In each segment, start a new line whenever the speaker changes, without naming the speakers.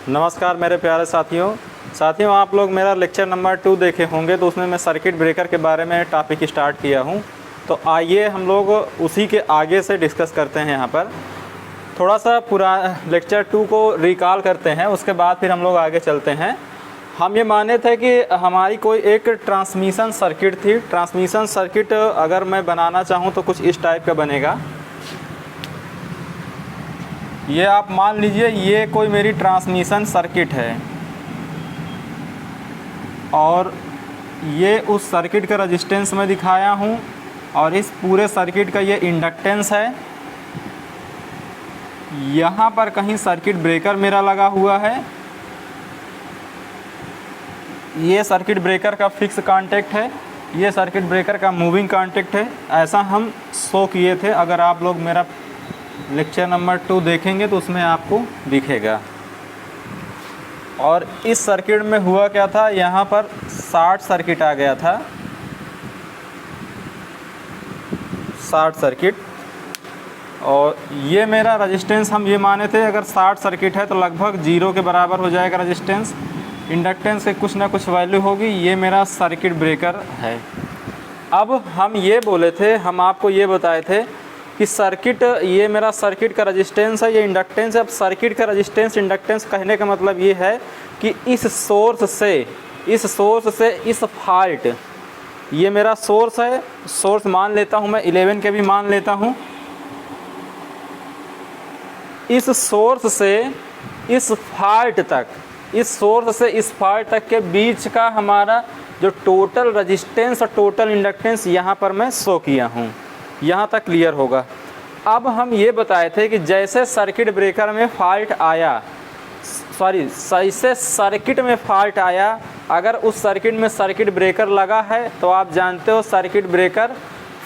नमस्कार मेरे प्यारे साथियों, आप लोग मेरा लेक्चर नंबर 2 देखे होंगे, तो उसमें मैं सर्किट ब्रेकर के बारे में टॉपिक स्टार्ट किया हूं। तो आइए हम लोग उसी के आगे से डिस्कस करते हैं। यहाँ पर थोड़ा सा पूरा लेक्चर 2 को रिकॉल करते हैं, उसके बाद फिर हम लोग आगे चलते हैं। हम ये माने थे कि हमारी कोई एक ट्रांसमिशन सर्किट थी। ट्रांसमिशन सर्किट अगर मैं बनाना चाहूँ तो कुछ इस टाइप का बनेगा। ये आप मान लीजिए ये कोई मेरी ट्रांसमिशन सर्किट है और ये उस सर्किट का रेजिस्टेंस मैं दिखाया हूँ और इस पूरे सर्किट का ये इंडक्टेंस है। यहाँ पर कहीं सर्किट ब्रेकर मेरा लगा हुआ है। ये सर्किट ब्रेकर का फिक्स कांटेक्ट है, ये सर्किट ब्रेकर का मूविंग कांटेक्ट है। ऐसा हम शो किए थे। अगर आप लोग मेरा लेक्चर नंबर 2 देखेंगे तो उसमें आपको दिखेगा। और इस सर्किट में हुआ क्या था, यहाँ पर शॉर्ट सर्किट आ गया था, शॉर्ट सर्किट। और ये मेरा रेजिस्टेंस हम ये माने थे, अगर शॉर्ट सर्किट है तो लगभग 0 के बराबर हो जाएगा रेजिस्टेंस। इंडक्टेंस के कुछ ना कुछ वैल्यू होगी। ये मेरा सर्किट ब्रेकर है। अब हम ये बोले थे, हम आपको ये बताए थे कि सर्किट, ये मेरा सर्किट का रेजिस्टेंस है, ये इंडक्टेंस है। अब सर्किट का रेजिस्टेंस इंडक्टेंस कहने का मतलब ये है कि इस सोर्स से इस फॉल्ट, ये मेरा सोर्स है, सोर्स मान लेता हूँ मैं 11 के भी मान लेता हूँ। इस सोर्स से इस फॉल्ट तक, इस सोर्स से इस फॉल्ट तक के बीच का हमारा जो टोटल रेजिस्टेंस और टोटल इंडक्टेंस यहाँ पर मैं शो किया हूँ। यहाँ तक क्लियर होगा। अब हम ये बताए थे कि जैसे सर्किट ब्रेकर में फॉल्ट आया, जैसे सर्किट में फॉल्ट आया, अगर उस सर्किट में सर्किट ब्रेकर लगा है तो आप जानते हो सर्किट ब्रेकर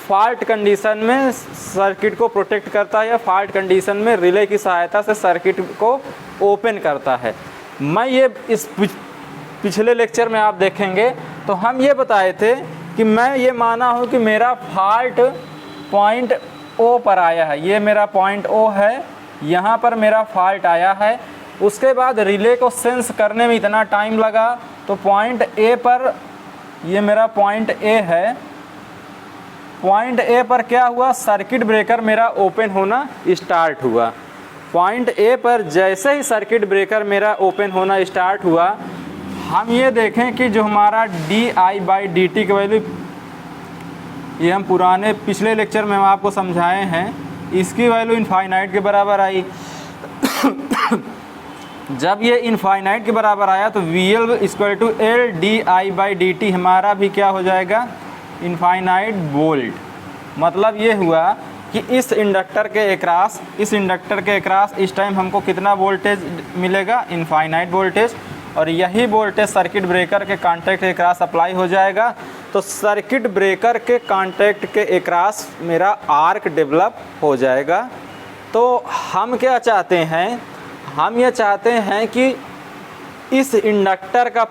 फॉल्ट कंडीशन में सर्किट को प्रोटेक्ट करता है या फॉल्ट कंडीशन में रिले की सहायता से सर्किट को ओपन करता है। मैं ये इस पिछले लेक्चर में आप देखेंगे तो हम ये बताए थे कि मैं ये माना हूँ कि मेरा फॉल्ट पॉइंट ओ पर आया है। ये मेरा पॉइंट ओ है, यहाँ पर मेरा फॉल्ट आया है। उसके बाद रिले को सेंस करने में इतना टाइम लगा, तो पॉइंट ए पर, ये मेरा पॉइंट ए है, पॉइंट ए पर क्या हुआ, सर्किट ब्रेकर मेरा ओपन होना स्टार्ट हुआ। पॉइंट ए पर जैसे ही सर्किट ब्रेकर मेरा ओपन होना स्टार्ट हुआ, हम ये देखें कि जो हमारा di/dt की वैल्यू, ये हम पुराने पिछले लेक्चर में हम आपको समझाए हैं, इसकी वैल्यू इनफाइनाइट के बराबर आई। जब ये इनफाइनाइट के बराबर आया तो VL = L di/dt हमारा भी क्या हो जाएगा, इनफाइनाइट वोल्ट। मतलब ये हुआ कि इस इंडक्टर के अक्रॉस इस टाइम हमको कितना वोल्टेज मिलेगा, इनफाइनाइट वोल्टेज। और यही वोल्टेज सर्किट ब्रेकर के कांटेक्ट के अक्रॉस अप्लाई हो जाएगा। तो सर्किट ब्रेकर के कांटेक्ट के अक्रॉस मेरा आर्क डेवलप हो जाएगा। तो हम क्या चाहते हैं, हम ये चाहते हैं कि इस इंडक्टर का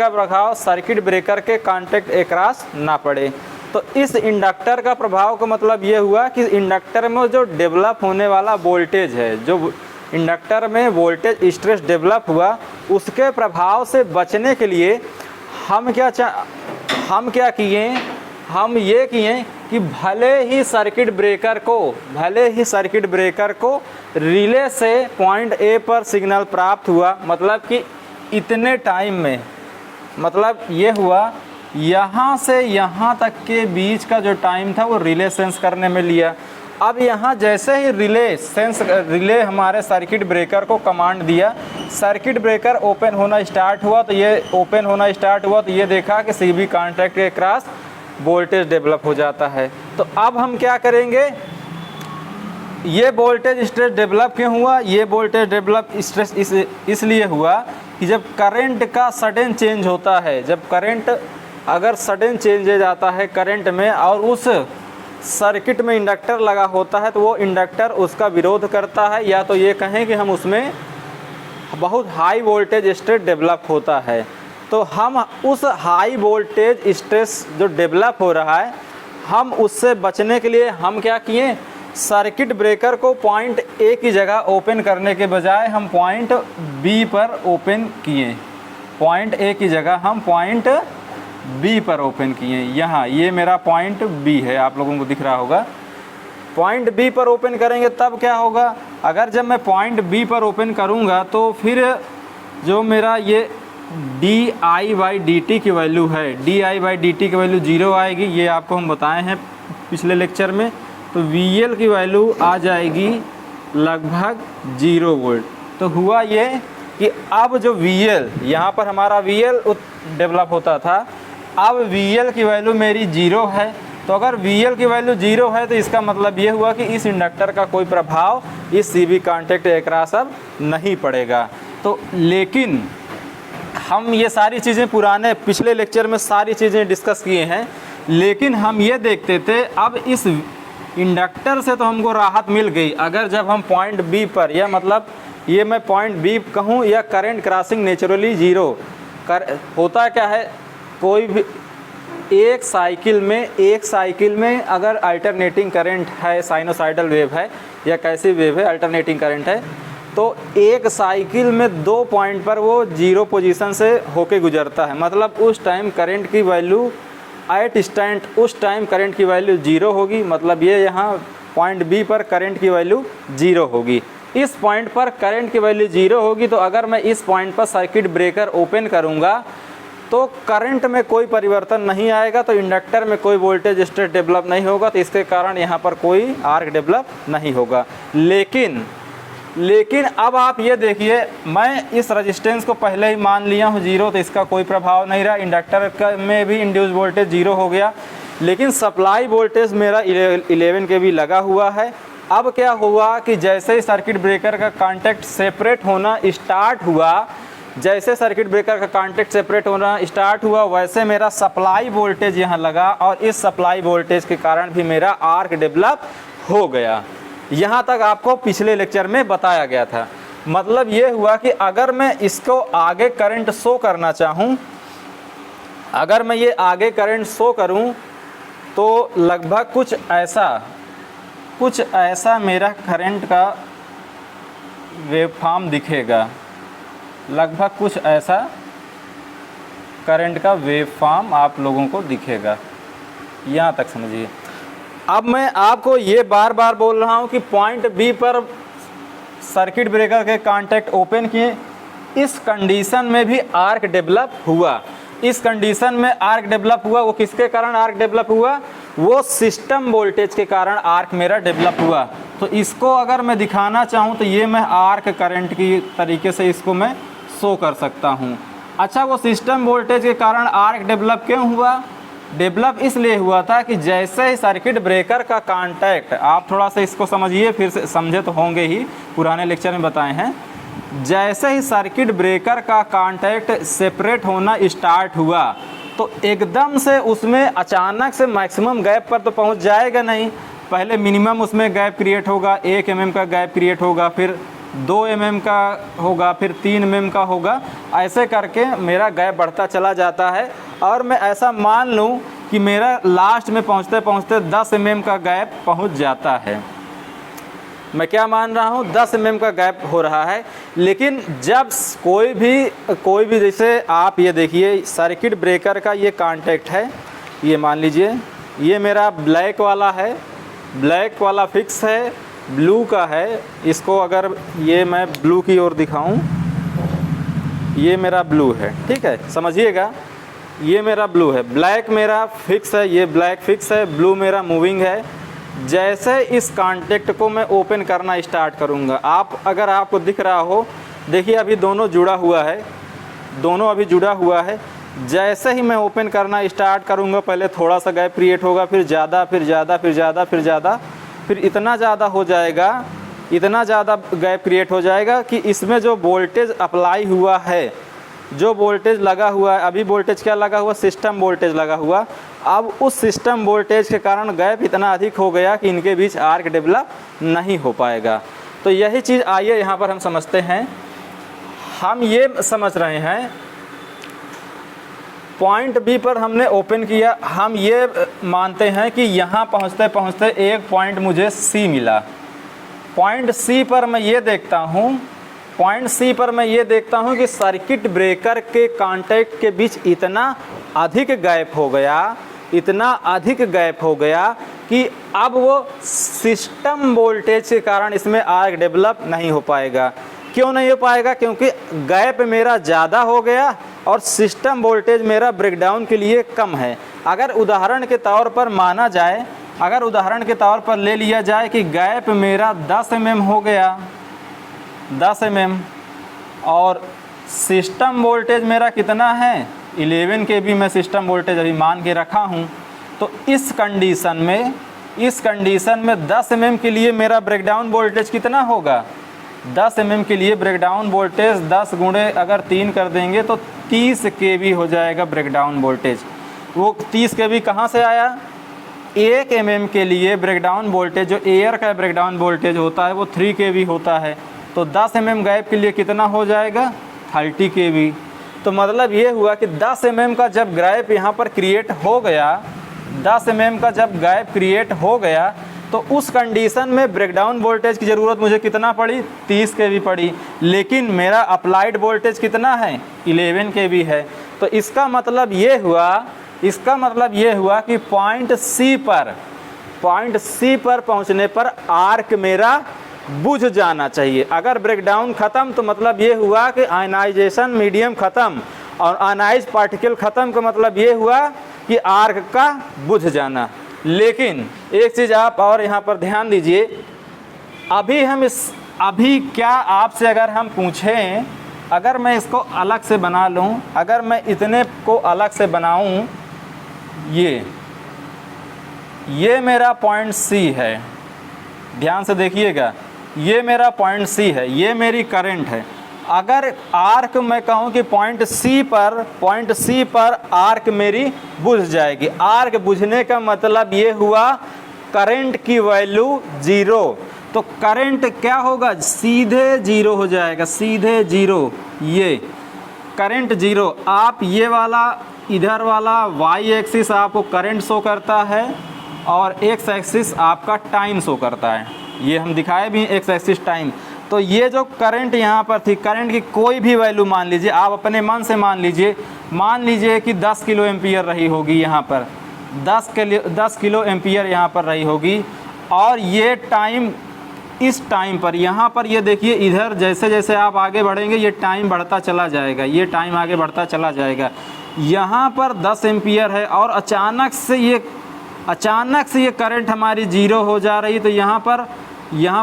प्रभाव सर्किट ब्रेकर के कांटेक्ट अक्रॉस ना पड़े। तो इस इंडक्टर का प्रभाव का मतलब ये हुआ कि इंडक्टर में जो डेवलप होने वाला वोल्टेज है, जो इंडक्टर में वोल्टेज स्ट्रेस डेवलप हुआ, उसके प्रभाव से बचने के लिए हम क्या किए, हम ये किए कि भले ही सर्किट ब्रेकर को रिले से पॉइंट ए पर सिग्नल प्राप्त हुआ, मतलब कि इतने टाइम में, मतलब ये हुआ यहाँ से यहाँ तक के बीच का जो टाइम था वो रिले सेंस करने में लिया। अब यहाँ जैसे ही रिले हमारे सर्किट ब्रेकर को कमांड दिया, सर्किट ब्रेकर ओपन होना स्टार्ट हुआ, तो ये देखा कि CB कांटेक्ट के क्रॉस वोल्टेज डेवलप हो जाता है। तो अब हम क्या करेंगे, ये वोल्टेज स्ट्रेस डेवलप क्यों हुआ, ये वोल्टेज डेवलप स्ट्रेस इसलिए हुआ कि जब करंट का सडन चेंज होता है, जब करंट अगर सडन चेंजेज आता है करंट में और उस सर्किट में इंडक्टर लगा होता है, तो वो इंडक्टर उसका विरोध करता है, या तो ये कहें कि हम उसमें बहुत हाई वोल्टेज स्ट्रेस डेवलप होता है। तो हम उस हाई वोल्टेज स्ट्रेस जो डेवलप हो रहा है, हम उससे बचने के लिए हम क्या किए, सर्किट ब्रेकर को पॉइंट ए की जगह ओपन करने के बजाय हम पॉइंट बी पर ओपन किए। पॉइंट ए की जगह हम पॉइंट बी पर ओपन किए। यहाँ ये मेरा पॉइंट बी है, आप लोगों को दिख रहा होगा। पॉइंट बी पर ओपन करेंगे तब क्या होगा, अगर जब मैं पॉइंट बी पर ओपन करूँगा तो फिर जो मेरा ये D I by D T की वैल्यू है, D I by D T की वैल्यू 0 आएगी। ये आपको हम बताए हैं पिछले लेक्चर में। तो वी एल की वैल्यू आ जाएगी लगभग 0 वोल्ट। तो हुआ ये कि अब जो वी एल, यहाँ पर हमारा वी एल डेवलप होता था, अब वी एल की वैल्यू मेरी 0 है। तो अगर वी एल की वैल्यू 0 है तो इसका मतलब ये हुआ कि इस इंडक्टर का कोई प्रभाव इस सी बी कॉन्टैक्ट एक्रॉस अब नहीं पड़ेगा। तो लेकिन हम ये सारी चीज़ें पुराने पिछले लेक्चर में सारी चीज़ें डिस्कस किए हैं, लेकिन हम ये देखते थे अब इस इंडक्टर से तो हमको राहत मिल गई। अगर जब हम पॉइंट बी पर, या मतलब ये मैं पॉइंट बी कहूँ या करंट क्रॉसिंग नेचुरली 0 होता क्या है, कोई भी एक साइकिल में अगर अल्टरनेटिंग करंट है, साइनोसाइडल वेव है या कैसी वेव है, अल्टरनेटिंग करंट है, तो एक साइकिल में 2 पॉइंट पर वो 0 पोजीशन से होके गुजरता है। मतलब उस टाइम करंट की वैल्यू एट स्टैंड, उस टाइम करंट की वैल्यू 0 होगी। मतलब ये यहाँ पॉइंट बी पर करंट की वैल्यू 0 होगी। इस पॉइंट पर करंट की वैल्यू 0 होगी। तो अगर मैं इस पॉइंट पर सर्किट ब्रेकर ओपन करूँगा तो करंट में कोई परिवर्तन नहीं आएगा, तो इंडक्टर में कोई वोल्टेज स्टेट डेवलप नहीं होगा। तो इसके कारण यहाँ पर कोई आर्क डेवलप नहीं होगा। लेकिन अब आप ये देखिए, मैं इस रेजिस्टेंस को पहले ही मान लिया हूँ 0, तो इसका कोई प्रभाव नहीं रहा। इंडक्टर में भी इंड्यूस वोल्टेज 0 हो गया, लेकिन सप्लाई वोल्टेज मेरा 11 के भी लगा हुआ है। अब क्या हुआ कि जैसे ही सर्किट ब्रेकर का कॉन्टैक्ट सेपरेट होना स्टार्ट हुआ, जैसे सर्किट ब्रेकर का कॉन्टैक्ट सेपरेट होना स्टार्ट हुआ, वैसे मेरा सप्लाई वोल्टेज यहाँ लगा और इस सप्लाई वोल्टेज के कारण भी मेरा आर्क डेवलप हो गया। यहाँ तक आपको पिछले लेक्चर में बताया गया था। मतलब ये हुआ कि अगर मैं इसको आगे करंट शो करना चाहूँ, अगर मैं ये आगे करंट शो करूँ तो लगभग कुछ ऐसा मेरा करंट का वेवफॉर्म दिखेगा। लगभग कुछ ऐसा करंट का वेवफॉर्म आप लोगों को दिखेगा। यहाँ तक समझिए। अब मैं आपको ये बार बार बोल रहा हूँ कि पॉइंट बी पर सर्किट ब्रेकर के कॉन्टैक्ट ओपन किए, इस कंडीशन में भी आर्क डेवलप हुआ। इस कंडीशन में आर्क डेवलप हुआ, वो किसके कारण आर्क डेवलप हुआ, वो सिस्टम वोल्टेज के कारण आर्क मेरा डेवलप हुआ। तो इसको अगर मैं दिखाना चाहूँ तो ये मैं आर्क करंट की तरीके से इसको मैं शो कर सकता हूँ। अच्छा, वो सिस्टम वोल्टेज के कारण आर्क डेवलप क्यों हुआ, डेवलप इसलिए हुआ था कि जैसे ही सर्किट ब्रेकर का कांटेक्ट, आप थोड़ा सा इसको समझिए, फिर से समझे तो होंगे ही, पुराने लेक्चर में बताए हैं। जैसे ही सर्किट ब्रेकर का कांटेक्ट सेपरेट होना स्टार्ट हुआ तो एकदम से उसमें अचानक से मैक्सिमम गैप पर तो पहुंच जाएगा नहीं। पहले मिनिमम उसमें गैप क्रिएट होगा, 1 mm का गैप क्रिएट होगा, फिर 2 mm का होगा, फिर 3 mm का होगा। ऐसे करके मेरा गैप बढ़ता चला जाता है। और मैं ऐसा मान लूँ कि मेरा लास्ट में पहुँचते पहुँचते 10 mm का गैप पहुँच जाता है। मैं क्या मान रहा हूँ, 10 mm का गैप हो रहा है। लेकिन जब कोई भी जैसे आप ये देखिए, सर्किट ब्रेकर का ये कांटेक्ट है, ये मान लीजिए ये मेरा ब्लैक वाला है, ब्लैक वाला फिक्स है, ब्लू का है। इसको अगर ये मैं ब्लू की ओर दिखाऊं, ये मेरा ब्लू है, ठीक है, समझिएगा, ये मेरा ब्लू है, ब्लैक मेरा फिक्स है, ये ब्लैक फिक्स है, ब्लू मेरा मूविंग है। जैसे इस कांटेक्ट को मैं ओपन करना स्टार्ट करूंगा, अगर आपको दिख रहा हो, देखिए अभी दोनों जुड़ा हुआ है, दोनों अभी जुड़ा हुआ है। जैसे ही मैं ओपन करना स्टार्ट करूंगा, पहले थोड़ा सा गैप क्रिएट होगा, फिर ज़्यादा, फिर ज़्यादा, फिर ज़्यादा, फिर ज़्यादा, फिर इतना ज़्यादा हो जाएगा, इतना ज़्यादा गैप क्रिएट हो जाएगा कि इसमें जो वोल्टेज अप्लाई हुआ है, जो वोल्टेज लगा हुआ है, अभी वोल्टेज क्या लगा हुआ, सिस्टम वोल्टेज लगा हुआ। अब उस सिस्टम वोल्टेज के कारण गैप इतना अधिक हो गया कि इनके बीच आर्क डेवलप नहीं हो पाएगा। तो यही चीज़ आइए यहाँ पर हम समझते हैं। हम ये समझ रहे हैं पॉइंट बी पर हमने ओपन किया, हम ये मानते हैं कि यहाँ पहुँचते पहुँचते एक पॉइंट मुझे सी मिला। पॉइंट सी पर मैं ये देखता हूँ कि सर्किट ब्रेकर के कांटेक्ट के बीच इतना अधिक गैप हो गया कि अब वो सिस्टम वोल्टेज के कारण इसमें आर्क डेवलप नहीं हो पाएगा। क्यों नहीं हो पाएगा? क्योंकि गैप मेरा ज़्यादा हो गया और सिस्टम वोल्टेज मेरा ब्रेकडाउन के लिए कम है। अगर उदाहरण के तौर पर माना जाए, अगर उदाहरण के तौर पर ले लिया जाए कि गैप मेरा 10 mm हो गया, 10 mm, और सिस्टम वोल्टेज मेरा कितना है 11 kV मैं सिस्टम वोल्टेज अभी मान के रखा हूँ, तो इस कंडीशन में 10 mm के लिए मेरा ब्रेकडाउन वोल्टेज कितना होगा? 10 mm के लिए ब्रेकडाउन वोल्टेज 10 गुणे अगर 3 कर देंगे तो 30 kV हो जाएगा ब्रेकडाउन वोल्टेज। वो 30 kV कहाँ से आया? 1 mm के लिए ब्रेकडाउन वोल्टेज, जो एयर का ब्रेकडाउन वोल्टेज होता है वो 3 kV होता है, तो 10 mm गैप के लिए कितना हो जाएगा? 30 kV। तो मतलब ये हुआ कि 10 mm का जब गैप यहाँ पर क्रिएट हो गया, 10 mm का जब गैप क्रिएट हो गया, तो उस कंडीशन में ब्रेकडाउन वोल्टेज की ज़रूरत मुझे कितना पड़ी? 30 kV पड़ी। लेकिन मेरा अप्लाइड वोल्टेज कितना है? 11 kV है। तो इसका मतलब ये हुआ कि पॉइंट सी पर पहुंचने पर आर्क मेरा बुझ जाना चाहिए। अगर ब्रेकडाउन ख़त्म तो मतलब ये हुआ कि आयनाइजेशन मीडियम ख़त्म, और आयनाइज पार्टिकल ख़त्म का मतलब ये हुआ कि आर्क का बुझ जाना। लेकिन एक चीज़ आप और यहाँ पर ध्यान दीजिए, अभी क्या आपसे अगर हम पूछें, अगर मैं इसको अलग से बना लूँ, अगर मैं इतने को अलग से बनाऊँ, ये मेरा पॉइंट सी है, ध्यान से देखिएगा, ये मेरा पॉइंट सी है, ये मेरी करंट है। अगर आर्क मैं कहूँ कि पॉइंट सी पर आर्क मेरी बुझ जाएगी। आर्क बुझने का मतलब ये हुआ करंट की वैल्यू 0, तो करंट क्या होगा? सीधे 0 हो जाएगा, सीधे 0। ये करंट 0, आप ये वाला इधर वाला वाई एक्सिस आपको करंट शो करता है और एक्स एक्सिस आपका टाइम शो करता है। ये हम दिखाए भी एक्स एक्सिस टाइम। तो ये जो करंट यहाँ पर थी, करंट की कोई भी वैल्यू मान लीजिए, आप अपने मन से मान लीजिए कि 10 किलो एम्पियर रही होगी यहाँ पर, 10 किलो एम्पियर यहाँ पर रही होगी। और ये टाइम, इस टाइम पर यहाँ पर ये देखिए, इधर जैसे जैसे आप आगे बढ़ेंगे ये टाइम बढ़ता चला जाएगा, ये टाइम आगे बढ़ता चला जाएगा। यहाँ पर 10 एम्पियर है और अचानक से ये करंट हमारी 0 हो जा रही, तो यहाँ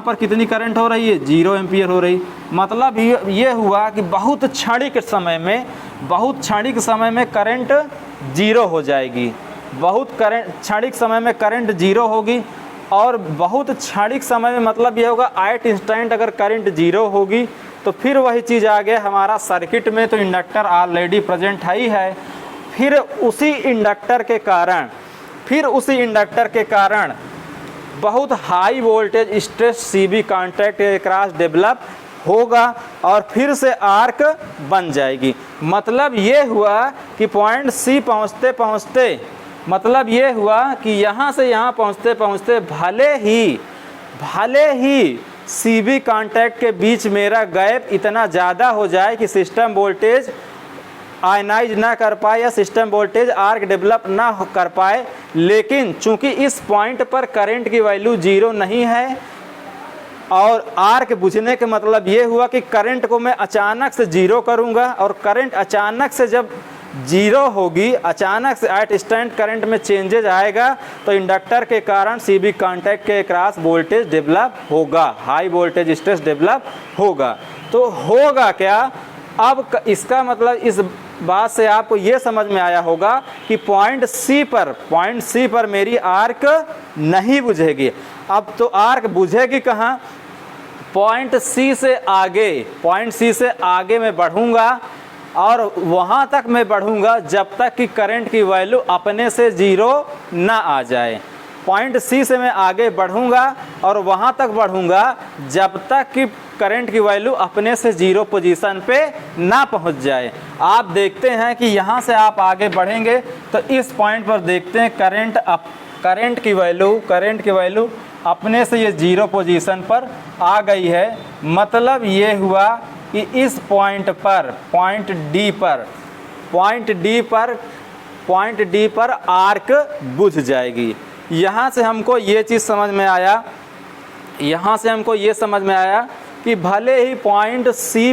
पर कितनी करंट हो रही है? 0 एम्पियर हो रही। मतलब ये हुआ कि बहुत क्षणिक समय में करंट 0 हो जाएगी, क्षणिक समय में करंट 0 होगी। और बहुत क्षणिक समय में मतलब ये होगा एट इंस्टेंट अगर करंट 0 होगी तो फिर वही चीज़ आ गया हमारा सर्किट में, तो इंडक्टर ऑलरेडी प्रेजेंट है। फिर उसी इंडक्टर के कारण बहुत high voltage stress CB contact के क्रॉस डेवलप होगा और फिर से आर्क बन जाएगी। मतलब ये हुआ कि पॉइंट सी पहुँचते पहुँचते, मतलब ये हुआ कि यहाँ से यहाँ पहुँचते पहुँचते भले ही सीबी कांटेक्ट के बीच मेरा गैप इतना ज़्यादा हो जाए कि सिस्टम वोल्टेज आयनाइज ना कर पाए या सिस्टम वोल्टेज आर्क डेवलप ना कर पाए, लेकिन चूंकि इस पॉइंट पर करंट की वैल्यू 0 नहीं है और आर्क बुझने का मतलब ये हुआ कि करंट को मैं अचानक से 0 करूंगा, और करंट अचानक से जब 0 होगी, अचानक से एट इंस्टेंट करंट में चेंजेज आएगा, तो इंडक्टर के कारण सीबी कांटेक्ट के क्रॉस वोल्टेज डेवलप होगा, हाई वोल्टेज स्ट्रेस डेवलप होगा। तो होगा क्या? अब इसका मतलब इस बात से आपको ये समझ में आया होगा कि पॉइंट सी पर मेरी आर्क नहीं बुझेगी। अब तो आर्क बुझेगी कहाँ? पॉइंट सी से आगे मैं बढ़ूंगा और वहाँ तक मैं बढ़ूंगा जब तक कि करंट की वैल्यू अपने से 0 ना आ जाए। पॉइंट सी से मैं आगे बढ़ूंगा और वहाँ तक बढ़ूंगा जब तक कि करंट की वैल्यू अपने से जीरो पोजीशन पे ना पहुंच जाए। आप देखते हैं कि यहाँ से आप आगे बढ़ेंगे तो इस पॉइंट पर देखते हैं करंट की वैल्यू अपने से ये जीरो पोजीशन पर आ गई है। मतलब ये हुआ कि इस पॉइंट पर पॉइंट डी पर आर्क बुझ जाएगी। यहाँ से हमको ये चीज़ समझ में आया कि भले ही पॉइंट सी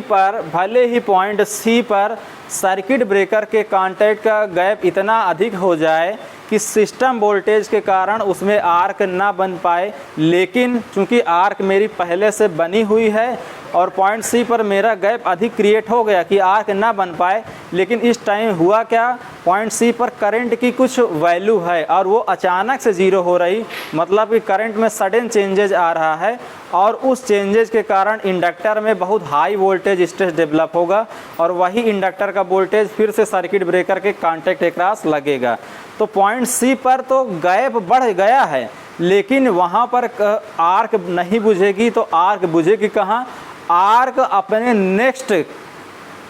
पर सर्किट ब्रेकर के कांटेक्ट का गैप इतना अधिक हो जाए कि सिस्टम वोल्टेज के कारण उसमें आर्क ना बन पाए, लेकिन चूंकि आर्क मेरी पहले से बनी हुई है और पॉइंट सी पर मेरा गैप अधिक क्रिएट हो गया कि आर्क ना बन पाए। लेकिन इस टाइम हुआ क्या, पॉइंट सी पर करंट की कुछ वैल्यू है और वो अचानक से ज़ीरो हो रही, मतलब कि करंट में सडन चेंजेज आ रहा है और उस चेंजेज के कारण इंडक्टर में बहुत हाई वोल्टेज स्ट्रेस डेवलप होगा और वही इंडक्टर का वोल्टेज फिर से सर्किट ब्रेकर के कांटेक्ट के क्रॉस लगेगा। तो पॉइंट सी पर तो गैप बढ़ गया है, लेकिन वहाँ पर आर्क नहीं बुझेगी। तो आर्क बुझेगी कहाँ, आर्क अपने next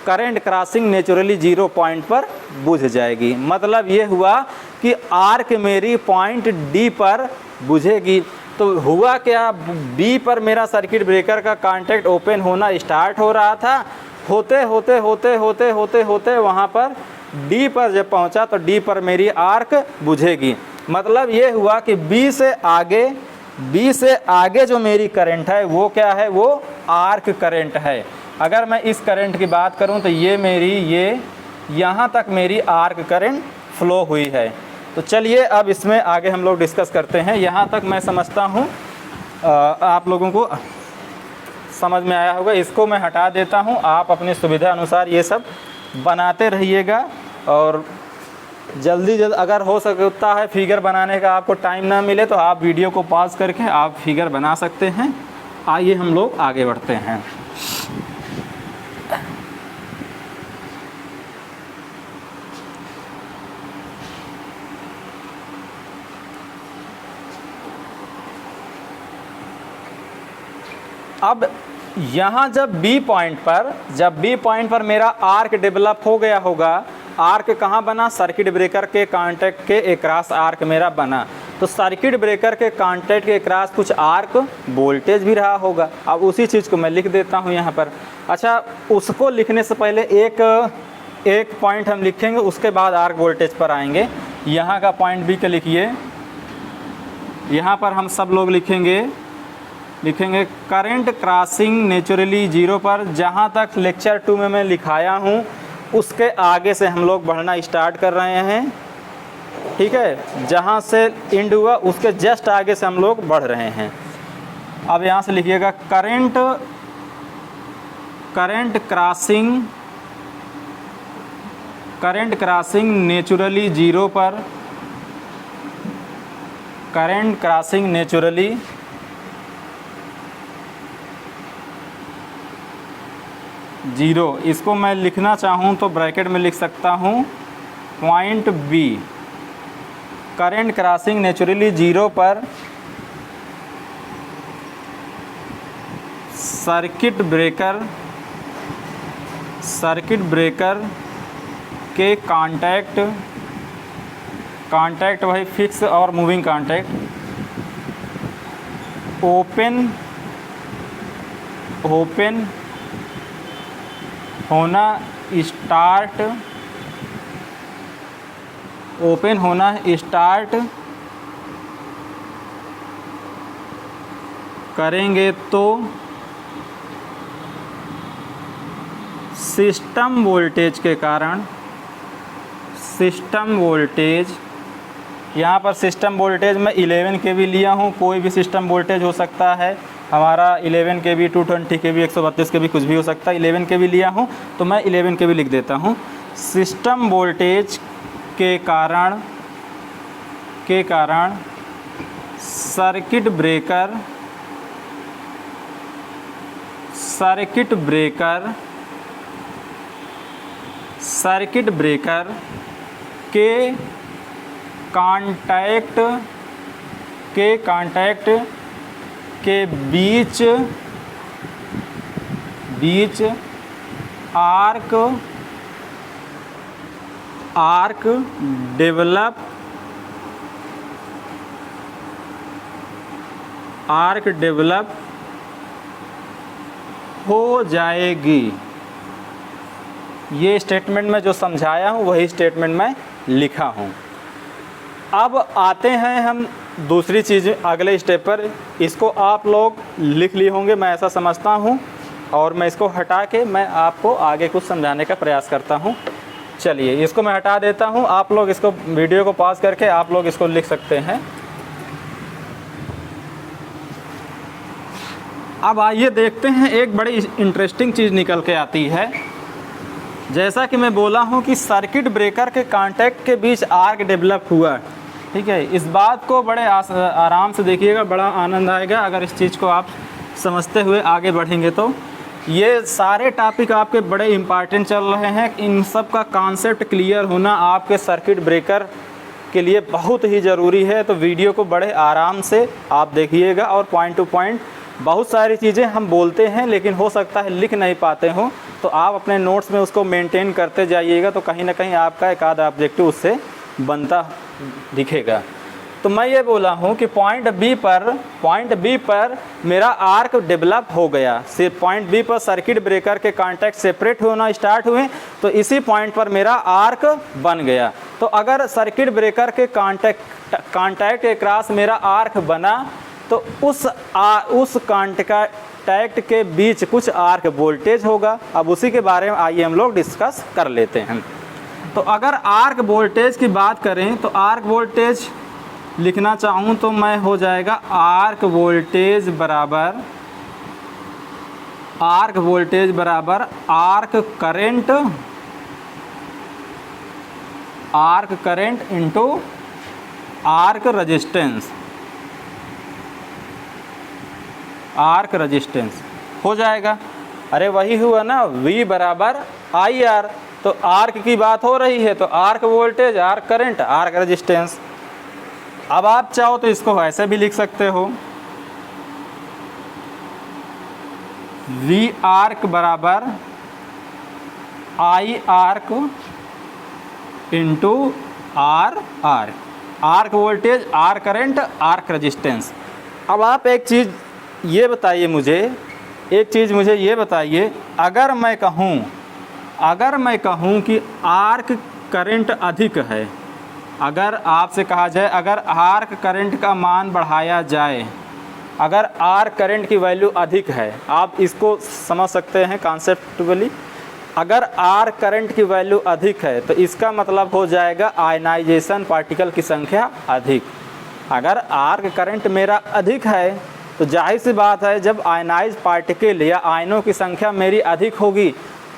current crossing naturally zero point पर बुझ जाएगी। मतलब ये हुआ कि आर्क मेरी पॉइंट डी पर बुझेगी। तो हुआ क्या, बी पर मेरा सर्किट ब्रेकर का कांटेक्ट ओपन होना स्टार्ट हो रहा था, होते होते वहाँ पर डी पर जब पहुँचा तो डी पर मेरी आर्क बुझेगी। मतलब ये हुआ कि बी से आगे जो मेरी करंट है वो क्या है, वो आर्क करंट है। अगर मैं इस करंट की बात करूं तो ये यहाँ तक मेरी आर्क करंट फ्लो हुई है। तो चलिए अब इसमें आगे हम लोग डिस्कस करते हैं। यहाँ तक मैं समझता हूँ आप लोगों को समझ में आया होगा। इसको मैं हटा देता हूँ, आप अपनी सुविधा अनुसार ये सब बनाते रहिएगा और जल्दी अगर हो सकता है फिगर बनाने का आपको टाइम ना मिले तो आप वीडियो को पॉज करके आप फिगर बना सकते हैं। आइए हम लोग आगे बढ़ते हैं। अब यहाँ जब बी पॉइंट पर मेरा आर्क डेवलप हो गया होगा, आर्क कहाँ बना, सर्किट ब्रेकर के कांटेक्ट के एक्रॉस आर्क मेरा बना। तो सर्किट ब्रेकर के कांटेक्ट के एक्रॉस कुछ आर्क वोल्टेज भी रहा होगा। अब उसी चीज़ को मैं लिख देता हूँ यहाँ पर। अच्छा, उसको लिखने से पहले एक पॉइंट हम लिखेंगे, उसके बाद आर्क वोल्टेज पर आएंगे। यहाँ का पॉइंट बी के लिखिए। यहाँ पर हम सब लोग लिखेंगे करंट क्रॉसिंग नेचुरली जीरो पर। जहाँ तक लेक्चर 2 में मैं लिखाया हूँ उसके आगे से हम लोग बढ़ना स्टार्ट कर रहे हैं, ठीक है। जहाँ से एंड हुआ उसके जस्ट आगे से हम लोग बढ़ रहे हैं। अब यहाँ से लिखिएगा करंट क्रॉसिंग नेचुरली जीरो पर, करंट क्रॉसिंग नेचुरली जीरो। इसको मैं लिखना चाहूँ तो ब्रैकेट में लिख सकता हूँ point B, current crossing naturally zero पर सर्किट ब्रेकर के कांटेक्ट वही फिक्स और मूविंग कांटेक्ट ओपन होना स्टार्ट करेंगे तो सिस्टम वोल्टेज के कारण, यहाँ पर सिस्टम वोल्टेज मैं 11 kV लिया हूँ, कोई भी सिस्टम वोल्टेज हो सकता है। हमारा 11 kV, 220 kV, 132 kV कुछ भी हो सकता है। 11 kV लिया हूँ तो मैं 11 kV लिख देता हूँ। सिस्टम वोल्टेज के कारण सर्किट ब्रेकर के कांटेक्ट के बीच बीच आर्क डेवलप हो जाएगी। ये स्टेटमेंट में जो समझाया हूँ वही स्टेटमेंट में लिखा हूँ। अब आते हैं हम दूसरी चीज़ अगले स्टेप पर। इसको आप लोग लिख लिए होंगे, मैं ऐसा समझता हूँ, और मैं इसको हटा के मैं आपको आगे कुछ समझाने का प्रयास करता हूँ। चलिए इसको मैं हटा देता हूँ, आप लोग इसको वीडियो को पॉज करके आप लोग इसको लिख सकते हैं। अब आइए देखते हैं, एक बड़ी इंटरेस्टिंग चीज़ निकल के आती है। जैसा कि मैं बोला हूँ कि सर्किट ब्रेकर के कांटेक्ट के बीच आर्क डेवलप हुआ, ठीक है। इस बात को बड़े आराम से देखिएगा, बड़ा आनंद आएगा अगर इस चीज़ को आप समझते हुए आगे बढ़ेंगे। तो ये सारे टॉपिक आपके बड़े इम्पॉर्टेंट चल रहे हैं, इन सब का कॉन्सेप्ट क्लियर होना आपके सर्किट ब्रेकर के लिए बहुत ही ज़रूरी है। तो वीडियो को बड़े आराम से आप देखिएगा और पॉइंट टू पॉइंट बहुत सारी चीज़ें हम बोलते हैं लेकिन हो सकता है लिख नहीं पाते हों, तो आप अपने नोट्स में उसको मेंटेन करते जाइएगा, तो कहीं ना कहीं आपका एक आधा ऑब्जेक्टिव उससे बनता दिखेगा। तो मैं ये बोला हूँ कि पॉइंट बी पर मेरा आर्क डेवलप हो गया। सिर्फ पॉइंट बी पर सर्किट ब्रेकर के कांटेक्ट सेपरेट होना स्टार्ट हुए, तो इसी पॉइंट पर मेरा आर्क बन गया। तो अगर सर्किट ब्रेकर के कांटेक्ट के क्रॉस मेरा आर्क बना, तो उस कांटेक्ट के बीच कुछ आर्क वोल्टेज होगा। अब उसी के बारे में आइए हम लोग डिस्कस कर लेते हैं। तो अगर आर्क वोल्टेज की बात करें तो आर्क वोल्टेज लिखना चाहूँ तो मैं हो जाएगा आर्क वोल्टेज बराबर arc current into arc resistance हो जाएगा। अरे वही हुआ ना, V बराबर IR। तो आर्क की बात हो रही है तो arc voltage, arc current, arc resistance. अब आप चाहो तो इसको ऐसे भी लिख सकते हो, V आर्क बराबर I arc into R arc, arc voltage, arc current, arc resistance. अब आप एक चीज़ ये बताइए मुझे, ये बताइए, अगर मैं कहूँ कि आर्क करंट अधिक है, अगर आपसे कहा जाए अगर आर्क करंट का मान बढ़ाया जाए, अगर आर्क करंट की वैल्यू अधिक है, आप इसको समझ सकते हैं कॉन्सेप्चुअली। अगर आर्क करंट की वैल्यू अधिक है तो इसका मतलब हो जाएगा आयनाइजेशन पार्टिकल की संख्या अधिक। अगर आर्क करंट मेरा अधिक है तो जाहिर सी बात है जब आयनाइज पार्टिकल या आयनों की संख्या मेरी अधिक होगी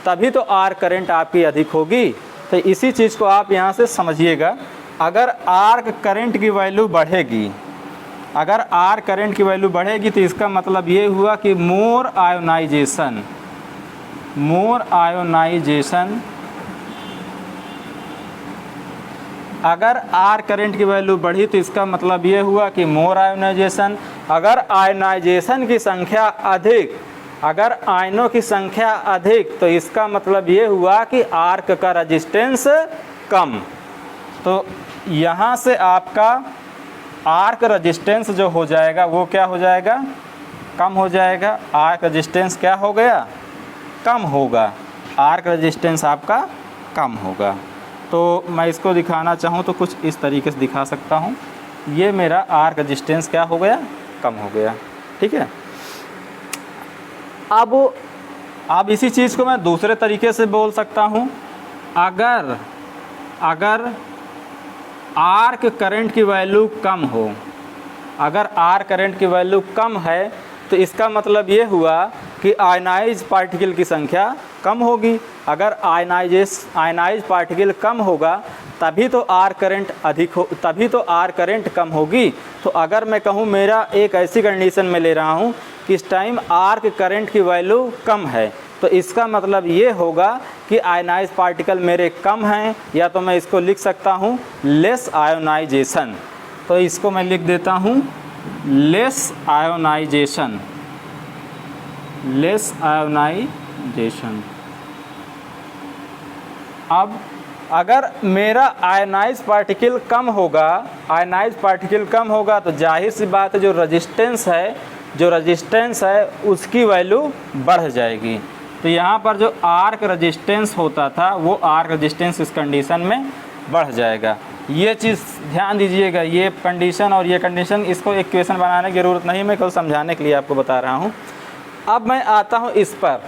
तभी तो आर्क करंट आपकी अधिक होगी। तो इसी चीज़ को आप यहाँ से समझिएगा। अगर आर्क करंट की वैल्यू बढ़ेगी, तो इसका मतलब ये हुआ कि मोर आयोनाइजेशन, अगर आर्क करंट की वैल्यू बढ़ी तो इसका मतलब ये हुआ कि मोर आयोनाइजेशन। अगर आयोनाइजेशन की संख्या अधिक, अगर आयनों की संख्या अधिक, तो इसका मतलब ये हुआ कि आर्क का रेजिस्टेंस कम। तो यहाँ से आपका आर्क रेजिस्टेंस जो हो जाएगा वो क्या हो जाएगा, कम हो जाएगा। आर्क रेजिस्टेंस क्या हो गया, कम होगा। आर्क रेजिस्टेंस आपका कम होगा। तो मैं इसको दिखाना चाहूँ तो कुछ इस तरीके से दिखा सकता हूँ। ये मेरा आर्क रेजिस्टेंस क्या हो गया, कम हो गया, ठीक है। अब इसी चीज़ को मैं दूसरे तरीके से बोल सकता हूँ। अगर आर्क करंट की वैल्यू कम हो, अगर आर्क करंट की वैल्यू कम है तो इसका मतलब ये हुआ कि आयनाइज पार्टिकल की संख्या कम होगी। अगर आयनाइज पार्टिकल कम होगा तभी तो आर्क करंट अधिक हो, तभी तो आर्क करंट कम होगी। तो अगर मैं कहूँ मेरा एक ऐसी कंडीशन में ले रहा हूँ कि इस टाइम आर्क करंट की वैल्यू कम है, तो इसका मतलब ये होगा कि आयनाइज पार्टिकल मेरे कम हैं, या तो मैं इसको लिख सकता हूँ लेस आयोनाइजेशन। तो इसको मैं लिख देता हूँ लेस आयोनाइजेशन, आयनाइजेशन। अब अगर मेरा आयनाइज पार्टिकल कम होगा तो जाहिर सी बात है जो रजिस्टेंस है उसकी वैल्यू बढ़ जाएगी। तो यहाँ पर जो आर्क रेजिस्टेंस होता था वो आर्क रेजिस्टेंस इस कंडीशन में बढ़ जाएगा। ये चीज़ ध्यान दीजिएगा, ये कंडीशन और ये कंडीशन, इसको इक्वेशन बनाने की ज़रूरत नहीं, मैं केवल समझाने के लिए आपको बता रहा हूँ। अब मैं आता हूँ इस पर,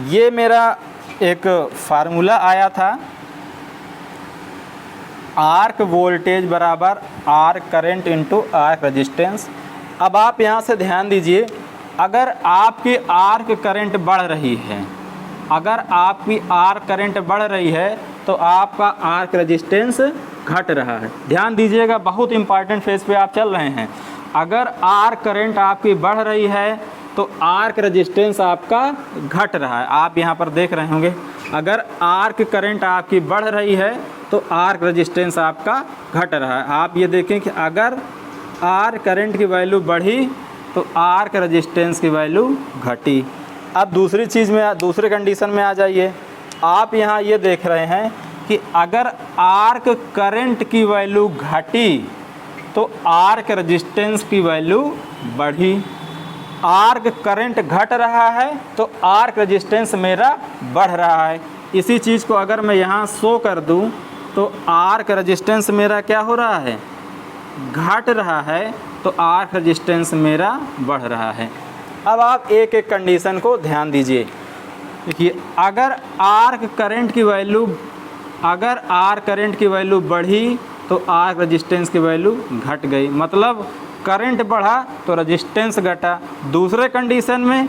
ये मेरा एक फार्मूला आया था, आर्क वोल्टेज बराबर arc current into arc resistance. अब आप यहाँ से ध्यान दीजिए, अगर आपकी आर्क करंट बढ़ रही है, बढ़ रही है तो आपका आर्क रेजिस्टेंस घट रहा है। ध्यान दीजिएगा, बहुत इंपॉर्टेंट फेज पे आप चल रहे हैं। अगर आर्क करंट आपकी बढ़ रही है तो आर्क रेजिस्टेंस आपका घट रहा है। आप यहाँ पर देख रहे होंगे, अगर आर्क करंट आपकी बढ़ रही है तो आर्क रेजिस्टेंस आपका घट रहा है। आप ये देखें कि अगर आर्क करंट की वैल्यू बढ़ी तो आर्क रेजिस्टेंस की वैल्यू घटी। अब दूसरी चीज़ में, दूसरे कंडीशन में आ जाइए। आप यहाँ ये देख रहे हैं कि अगर आर्क करंट की वैल्यू घटी तो आर्क रेजिस्टेंस की वैल्यू बढ़ी। आर्क करंट घट रहा है तो आर्क रेजिस्टेंस मेरा बढ़ रहा है। इसी चीज़ को अगर मैं यहाँ शो कर दूँ तो आर्क रेजिस्टेंस मेरा क्या हो रहा है, घट रहा है, तो आर्क रेजिस्टेंस मेरा बढ़ रहा है। अब आप एक एक कंडीशन को ध्यान दीजिए। देखिए, अगर आर्क करंट की वैल्यू बढ़ी तो आर्क रेजिस्टेंस की वैल्यू घट गई, मतलब करंट बढ़ा तो रेजिस्टेंस घटा। दूसरे कंडीशन में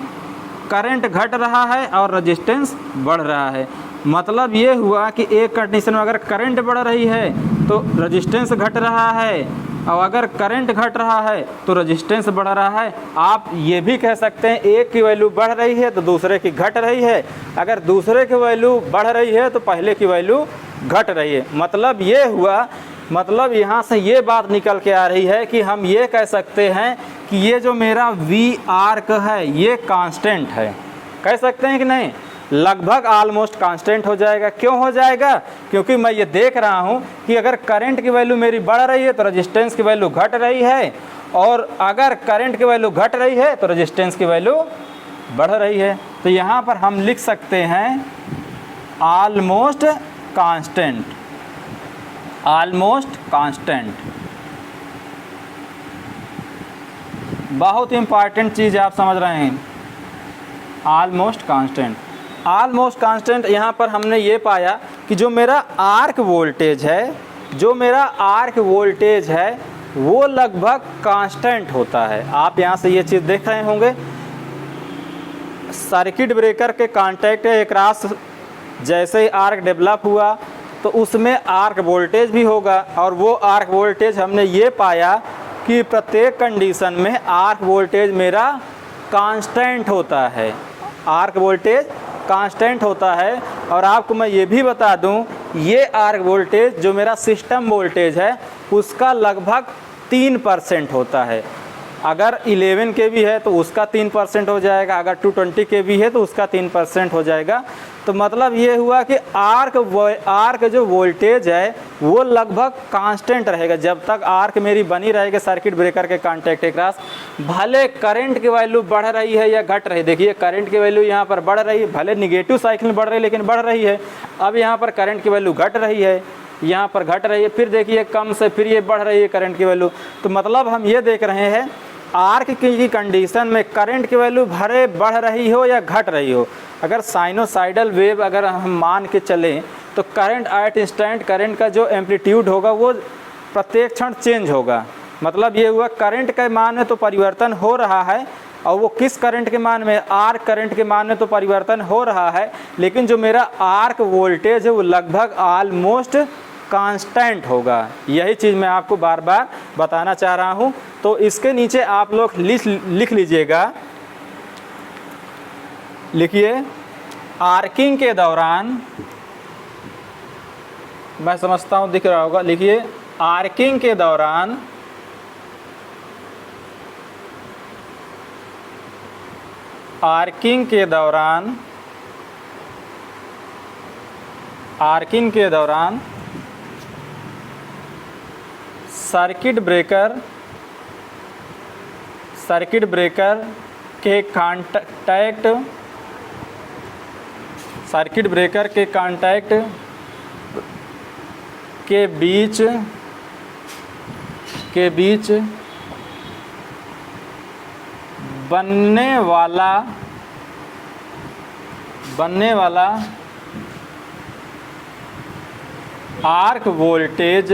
करंट घट रहा है और रेजिस्टेंस बढ़ रहा है, मतलब ये हुआ कि एक कंडीशन में अगर करंट बढ़ रही है तो रेजिस्टेंस घट रहा है, और अगर करंट घट रहा है तो रेजिस्टेंस बढ़ रहा है। आप ये भी कह सकते हैं एक की वैल्यू बढ़ रही है तो दूसरे की घट रही है, अगर दूसरे की वैल्यू बढ़ रही है तो पहले की वैल्यू घट रही है। मतलब ये हुआ, मतलब यहाँ से ये बात निकल के आ रही है कि हम ये कह सकते हैं कि ये जो मेरा वी आर्क है ये कांस्टेंट है। कह सकते हैं कि नहीं, लगभग ऑलमोस्ट कांस्टेंट हो जाएगा। क्यों हो जाएगा, क्योंकि मैं ये देख रहा हूँ कि अगर करंट की वैल्यू मेरी बढ़ रही है तो रेजिस्टेंस की वैल्यू घट रही है, और अगर करंट की वैल्यू घट रही है तो रेजिस्टेंस की वैल्यू बढ़ रही है। तो यहाँ पर हम लिख सकते हैं ऑलमोस्ट कांस्टेंट, ऑलमोस्ट कांस्टेंट। बहुत इंपॉर्टेंट चीज़ आप समझ रहे हैं, ऑलमोस्ट कांस्टेंट। ऑलमोस्ट कांस्टेंट यहाँ पर हमने ये पाया कि जो मेरा आर्क वोल्टेज है वो लगभग कांस्टेंट होता है। आप यहाँ से ये चीज़ देख रहे होंगे, सर्किट ब्रेकर के कांटेक्ट अक्रॉस जैसे ही आर्क डेवलप हुआ तो उसमें आर्क वोल्टेज भी होगा, और वो आर्क वोल्टेज हमने ये पाया कि प्रत्येक कंडीशन में आर्क वोल्टेज मेरा कांस्टेंट होता है, आर्क वोल्टेज कांस्टेंट होता है। और आपको मैं ये भी बता दूं, ये आर्क वोल्टेज जो मेरा सिस्टम वोल्टेज है उसका लगभग 3% होता है। अगर 11 kV है तो उसका 3% हो जाएगा, अगर 220 kV है तो उसका 3% हो जाएगा। तो मतलब ये हुआ कि आर्क जो वोल्टेज है वो लगभग कांस्टेंट रहेगा जब तक आर्क मेरी बनी रहेगी सर्किट ब्रेकर के कांटेक्ट के क्रॉस। भले करंट की वैल्यू बढ़ रही है या घट रही है, देखिए करंट की वैल्यू यहाँ पर बढ़ रही है, भले निगेटिव साइकिल में बढ़ रही है लेकिन बढ़ रही है। अब यहाँ पर करंट की वैल्यू घट रही है, यहाँ पर घट रही है, फिर देखिए कम से फिर ये बढ़ रही है करंट की वैल्यू। तो मतलब हम ये देख रहे हैं आर्क की कंडीशन में करंट की वैल्यू भले बढ़ रही हो या घट रही हो, अगर साइनोसाइडल वेव अगर हम मान के चलें तो करंट एट इंस्टेंट करंट का जो एम्पलीट्यूड होगा वो प्रत्येक क्षण चेंज होगा। मतलब ये हुआ करंट के मान में तो परिवर्तन हो रहा है, और वो किस करंट के मान में, आर्क करंट के मान में तो परिवर्तन हो रहा है, लेकिन जो मेरा आर्क वोल्टेज है वो लगभग ऑलमोस्ट कांस्टेंट होगा। यही चीज़ मैं आपको बार बार बताना चाह रहा हूँ। तो इसके नीचे आप लोग लिख लीजिएगा, लिखिए आर्किंग के दौरान, मैं समझता हूँ दिख रहा होगा, लिखिए आर्किंग के दौरान आर्किंग के दौरान सर्किट ब्रेकर के कांटेक्ट के बीच बनने वाला आर्क वोल्टेज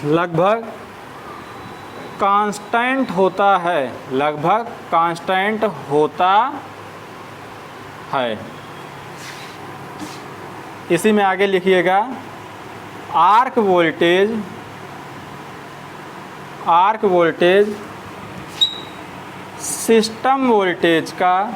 लगभग कांस्टेंट होता है। इसी में आगे लिखिएगा आर्क वोल्टेज सिस्टम वोल्टेज का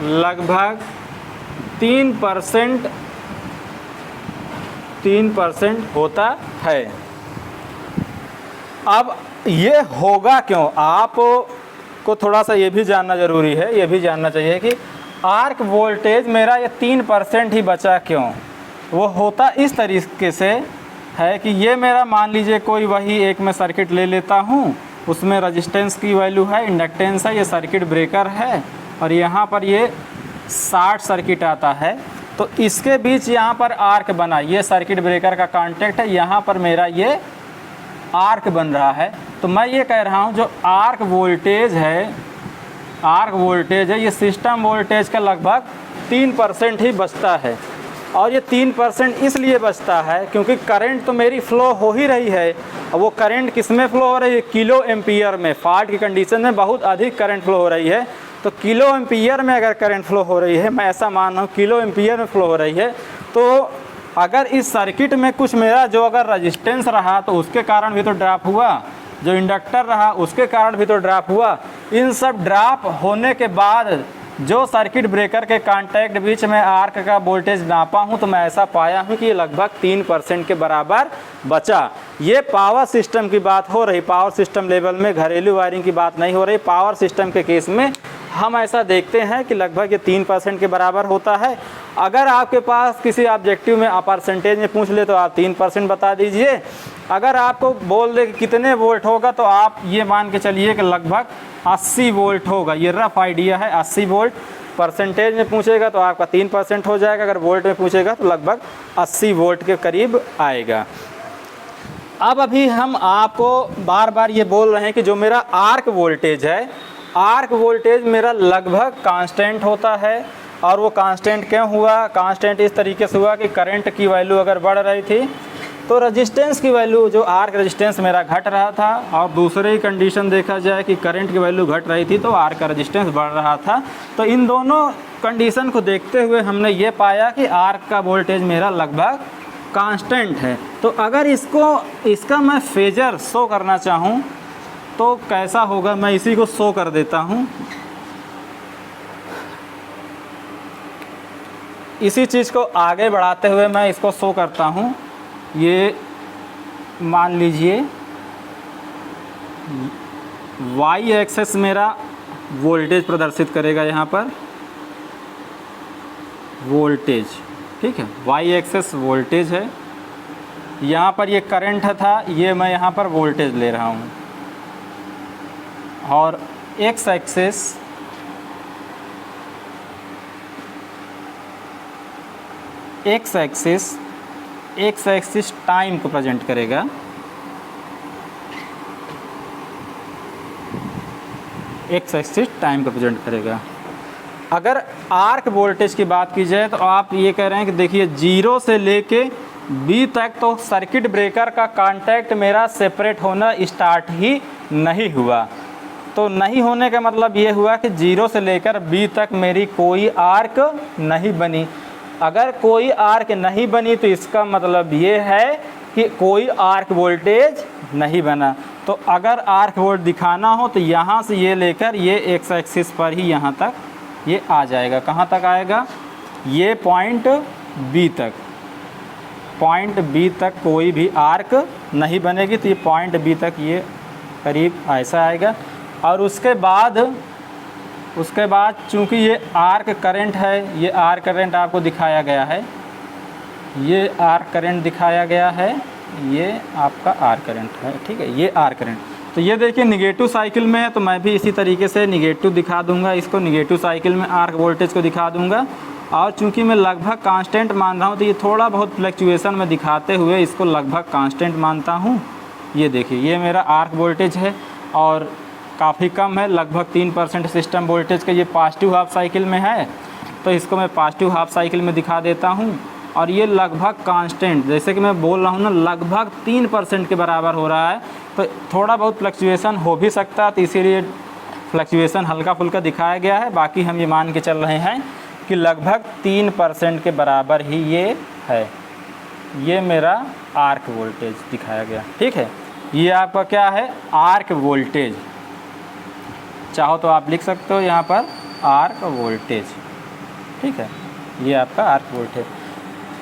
लगभग 3% होता है। अब ये होगा क्यों, आपको थोड़ा सा ये भी जानना ज़रूरी है, ये भी जानना चाहिए कि आर्क वोल्टेज मेरा ये 3% ही बचा क्यों। वो होता इस तरीके से है कि ये मेरा मान लीजिए कोई वही एक मैं सर्किट ले लेता हूँ, उसमें रेजिस्टेंस की वैल्यू है, इंडक्टेंस है, ये सर्किट ब्रेकर है और यहाँ पर ये शॉर्ट सर्किट आता है। तो इसके बीच यहाँ पर आर्क बना, ये सर्किट ब्रेकर का कांटेक्ट है, यहाँ पर मेरा ये आर्क बन रहा है। तो मैं ये कह रहा हूँ जो आर्क वोल्टेज है ये सिस्टम वोल्टेज का लगभग 3% ही बचता है। और ये 3% इसलिए बचता है क्योंकि करंट तो मेरी फ़्लो हो ही रही है। और वो करंट किस में फ़्लो हो रही है, किलो एम्पियर में। फॉल्ट की कंडीशन में बहुत अधिक करंट फ़्लो हो रही है, तो किलो एम्पियर में अगर करंट फ़्लो हो रही है, मैं ऐसा मान रहा हूँ किलो एम्पियर में फ़्लो हो रही है, तो अगर इस सर्किट में कुछ मेरा जो अगर रजिस्टेंस रहा तो उसके कारण भी तो ड्रॉप हुआ, जो इंडक्टर रहा उसके कारण भी तो ड्रॉप हुआ। इन सब ड्रॉप होने के बाद जो सर्किट ब्रेकर के कांटेक्ट बीच में आर्क का वोल्टेज नापा हूँ तो मैं ऐसा पाया हूँ कि ये लगभग 3% के बराबर बचा। ये पावर सिस्टम की बात हो रही, पावर सिस्टम लेवल में घरेलू वायरिंग की बात नहीं हो रही। पावर सिस्टम के केस में हम ऐसा देखते हैं कि लगभग ये 3% के बराबर होता है। अगर आपके पास किसी ऑब्जेक्टिव में आप परसेंटेज में पूछ ले तो आप 3% बता दीजिए। अगर आपको बोल दे कि कितने वोल्ट होगा तो आप ये मान के चलिए कि लगभग 80 वोल्ट होगा। ये रफ आइडिया है, 80 वोल्ट। परसेंटेज में पूछेगा तो आपका 3% हो जाएगा, अगर वोल्ट में पूछेगा तो लगभग 80 वोल्ट के करीब आएगा। अब अभी हम आपको बार बार ये बोल रहे हैं कि जो मेरा आर्क वोल्टेज है, आर्क वोल्टेज मेरा लगभग कांस्टेंट होता है। और वो कांस्टेंट क्यों हुआ, कांस्टेंट इस तरीके से हुआ कि करंट की वैल्यू अगर बढ़ रही थी तो रेजिस्टेंस की वैल्यू, जो आर्क रेजिस्टेंस मेरा घट रहा था, और दूसरे ही कंडीशन देखा जाए कि करंट की वैल्यू घट रही थी तो आर्क का रेजिस्टेंस बढ़ रहा था। तो इन दोनों कंडीशन को देखते हुए हमने ये पाया कि आर्क का वोल्टेज मेरा लगभग कांस्टेंट है। तो अगर इसका मैं फेजर शो करना चाहूँ तो कैसा होगा, मैं इसी को शो कर देता हूँ। इसी चीज़ को आगे बढ़ाते हुए मैं इसको शो करता हूँ। ये मान लीजिए वाई एक्सेस मेरा वोल्टेज प्रदर्शित करेगा, यहाँ पर वोल्टेज, ठीक है, वाई एक्सेस वोल्टेज है। यहाँ पर ये करंट था, ये मैं यहाँ पर वोल्टेज ले रहा हूँ। और एक्स एक्सिस टाइम को प्रेजेंट करेगा। एक्स एक्सिस टाइम को प्रेजेंट करेगा। अगर आर्क वोल्टेज की बात की जाए तो आप ये कह रहे हैं कि देखिए 0 से लेके बी तक तो सर्किट ब्रेकर का कांटेक्ट मेरा सेपरेट होना स्टार्ट ही नहीं हुआ। तो नहीं होने का मतलब ये हुआ कि 0 से लेकर बी तक मेरी कोई आर्क नहीं बनी। अगर कोई आर्क नहीं बनी तो इसका मतलब ये है कि कोई आर्क वोल्टेज नहीं बना। तो अगर आर्क वोल्ट दिखाना हो तो यहाँ से ये लेकर ये एक्स एक्सिस पर ही यहाँ तक ये आ जाएगा। कहाँ तक आएगा? ये पॉइंट बी तक, पॉइंट बी तक कोई भी आर्क नहीं बनेगी। तो ये पॉइंट बी तक ये करीब ऐसा आएगा। और उसके बाद चूँकि ये आर्क करंट है, ये आर्क करंट आपको दिखाया गया है, ये आर्क करंट दिखाया गया है, ये आपका आर्क करंट है, ठीक है, ये आर्क करंट। तो ये देखिए निगेटिव साइकिल में है, तो मैं भी इसी तरीके से निगेटिव दिखा दूंगा, इसको निगेटिव साइकिल में आर्क वोल्टेज को दिखा दूंगा। और चूंकि मैं लगभग कांस्टेंट मान रहा हूँ तो ये थोड़ा बहुत फ्लक्चुएशन में दिखाते हुए इसको लगभग कांस्टेंट मानता हूँ। ये देखिए ये मेरा आर्क वोल्टेज है और काफ़ी कम है, लगभग 3% सिस्टम वोल्टेज का। ये पॉजिटिव हाफ साइकिल में है तो इसको मैं पॉजिटिव हाफ साइकिल में दिखा देता हूँ। और ये लगभग कांस्टेंट, जैसे कि मैं बोल रहा हूँ ना, लगभग 3% के बराबर हो रहा है। तो थोड़ा बहुत फ्लक्चुएशन हो भी सकता है, तो इसीलिए फ्लक्चुएशन हल्का फुल्का दिखाया गया है। बाकी हम ये मान के चल रहे हैं कि लगभग 3% के बराबर ही ये है। ये मेरा आर्क वोल्टेज दिखाया गया, ठीक है। ये आपका क्या है? Arc voltage. चाहो तो आप लिख सकते हो यहाँ पर आर्क वोल्टेज, ठीक है। ये आपका आर्क वोल्टेज।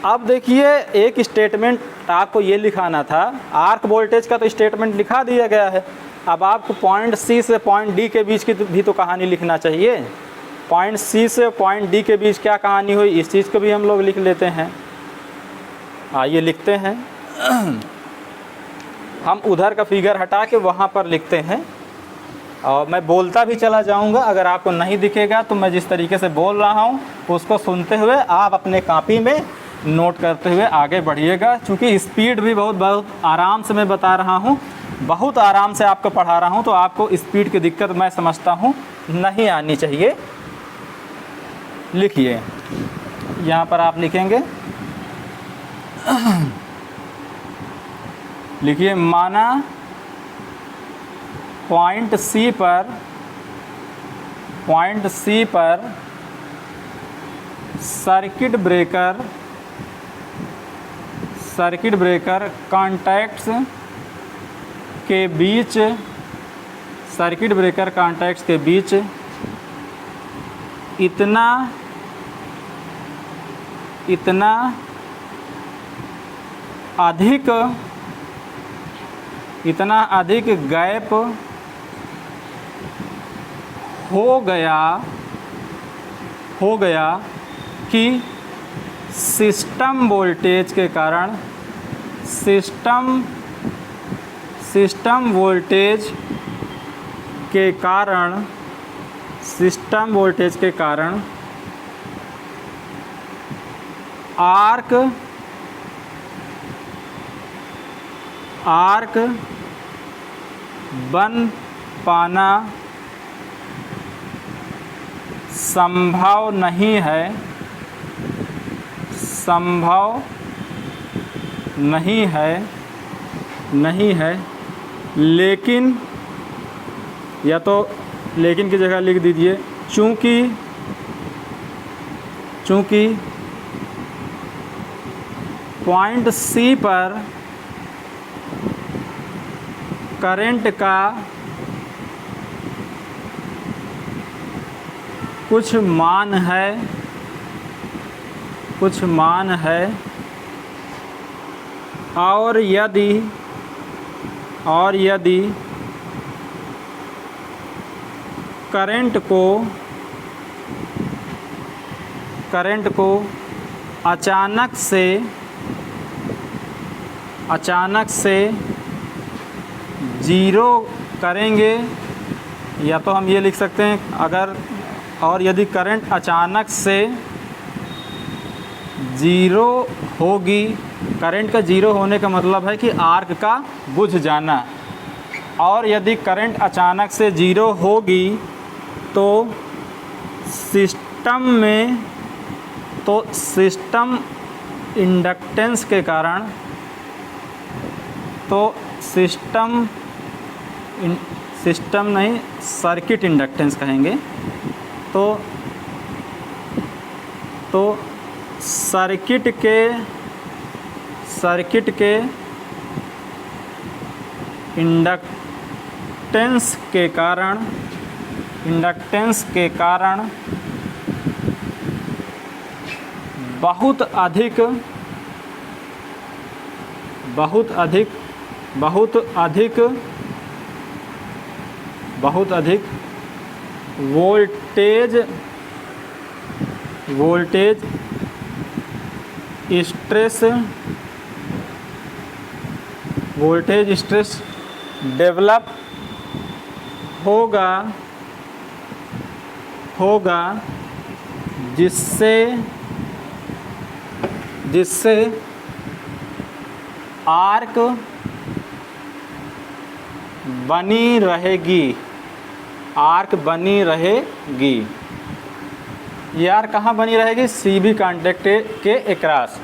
अब देखिए एक स्टेटमेंट आपको ये लिखाना था, आर्क वोल्टेज का तो स्टेटमेंट लिखा दिया गया है। अब आपको पॉइंट सी से पॉइंट डी के बीच की भी तो कहानी लिखना चाहिए। पॉइंट सी से पॉइंट डी के बीच क्या कहानी हुई, इस चीज़ को भी हम लोग लिख लेते हैं। आइए लिखते हैं। हम उधर का फिगर हटा के वहाँ पर लिखते हैं और मैं बोलता भी चला जाऊँगा। अगर आपको नहीं दिखेगा तो मैं जिस तरीके से बोल रहा हूँ उसको सुनते हुए आप अपने कॉपी में नोट करते हुए आगे बढ़िएगा। क्योंकि स्पीड भी बहुत आराम से मैं बता रहा हूँ, बहुत आराम से आपको पढ़ा रहा हूँ, तो आपको स्पीड की दिक्कत मैं समझता हूँ नहीं आनी चाहिए। लिखिए, यहाँ पर आप लिखेंगे, लिखिए माना पॉइंट सी पर सर्किट ब्रेकर कॉन्टैक्ट्स के बीच इतना अधिक गैप हो गया कि सिस्टम वोल्टेज के कारण आर्क बन पाना संभव नहीं है, लेकिन, या तो लेकिन की जगह लिख दीजिए चूँकि पॉइंट सी पर करंट का कुछ मान है और यदि करंट को अचानक से जीरो करेंगे, या तो हम ये लिख सकते हैं और यदि करंट अचानक से जीरो होगी, करंट का जीरो होने का मतलब है कि आर्क का बुझ जाना, और यदि करंट अचानक से जीरो होगी तो सिस्टम इंडक्टेंस के कारण, सिस्टम नहीं, सर्किट इंडक्टेंस कहेंगे, तो सर्किट के इंडक्टेंस के कारण बहुत अधिक वोल्टेज स्ट्रेस डेवलप होगा जिससे आर्क बनी रहेगी। ये आर्क कहाँ बनी रहेगी? CB कांटेक्ट के अक्रॉस।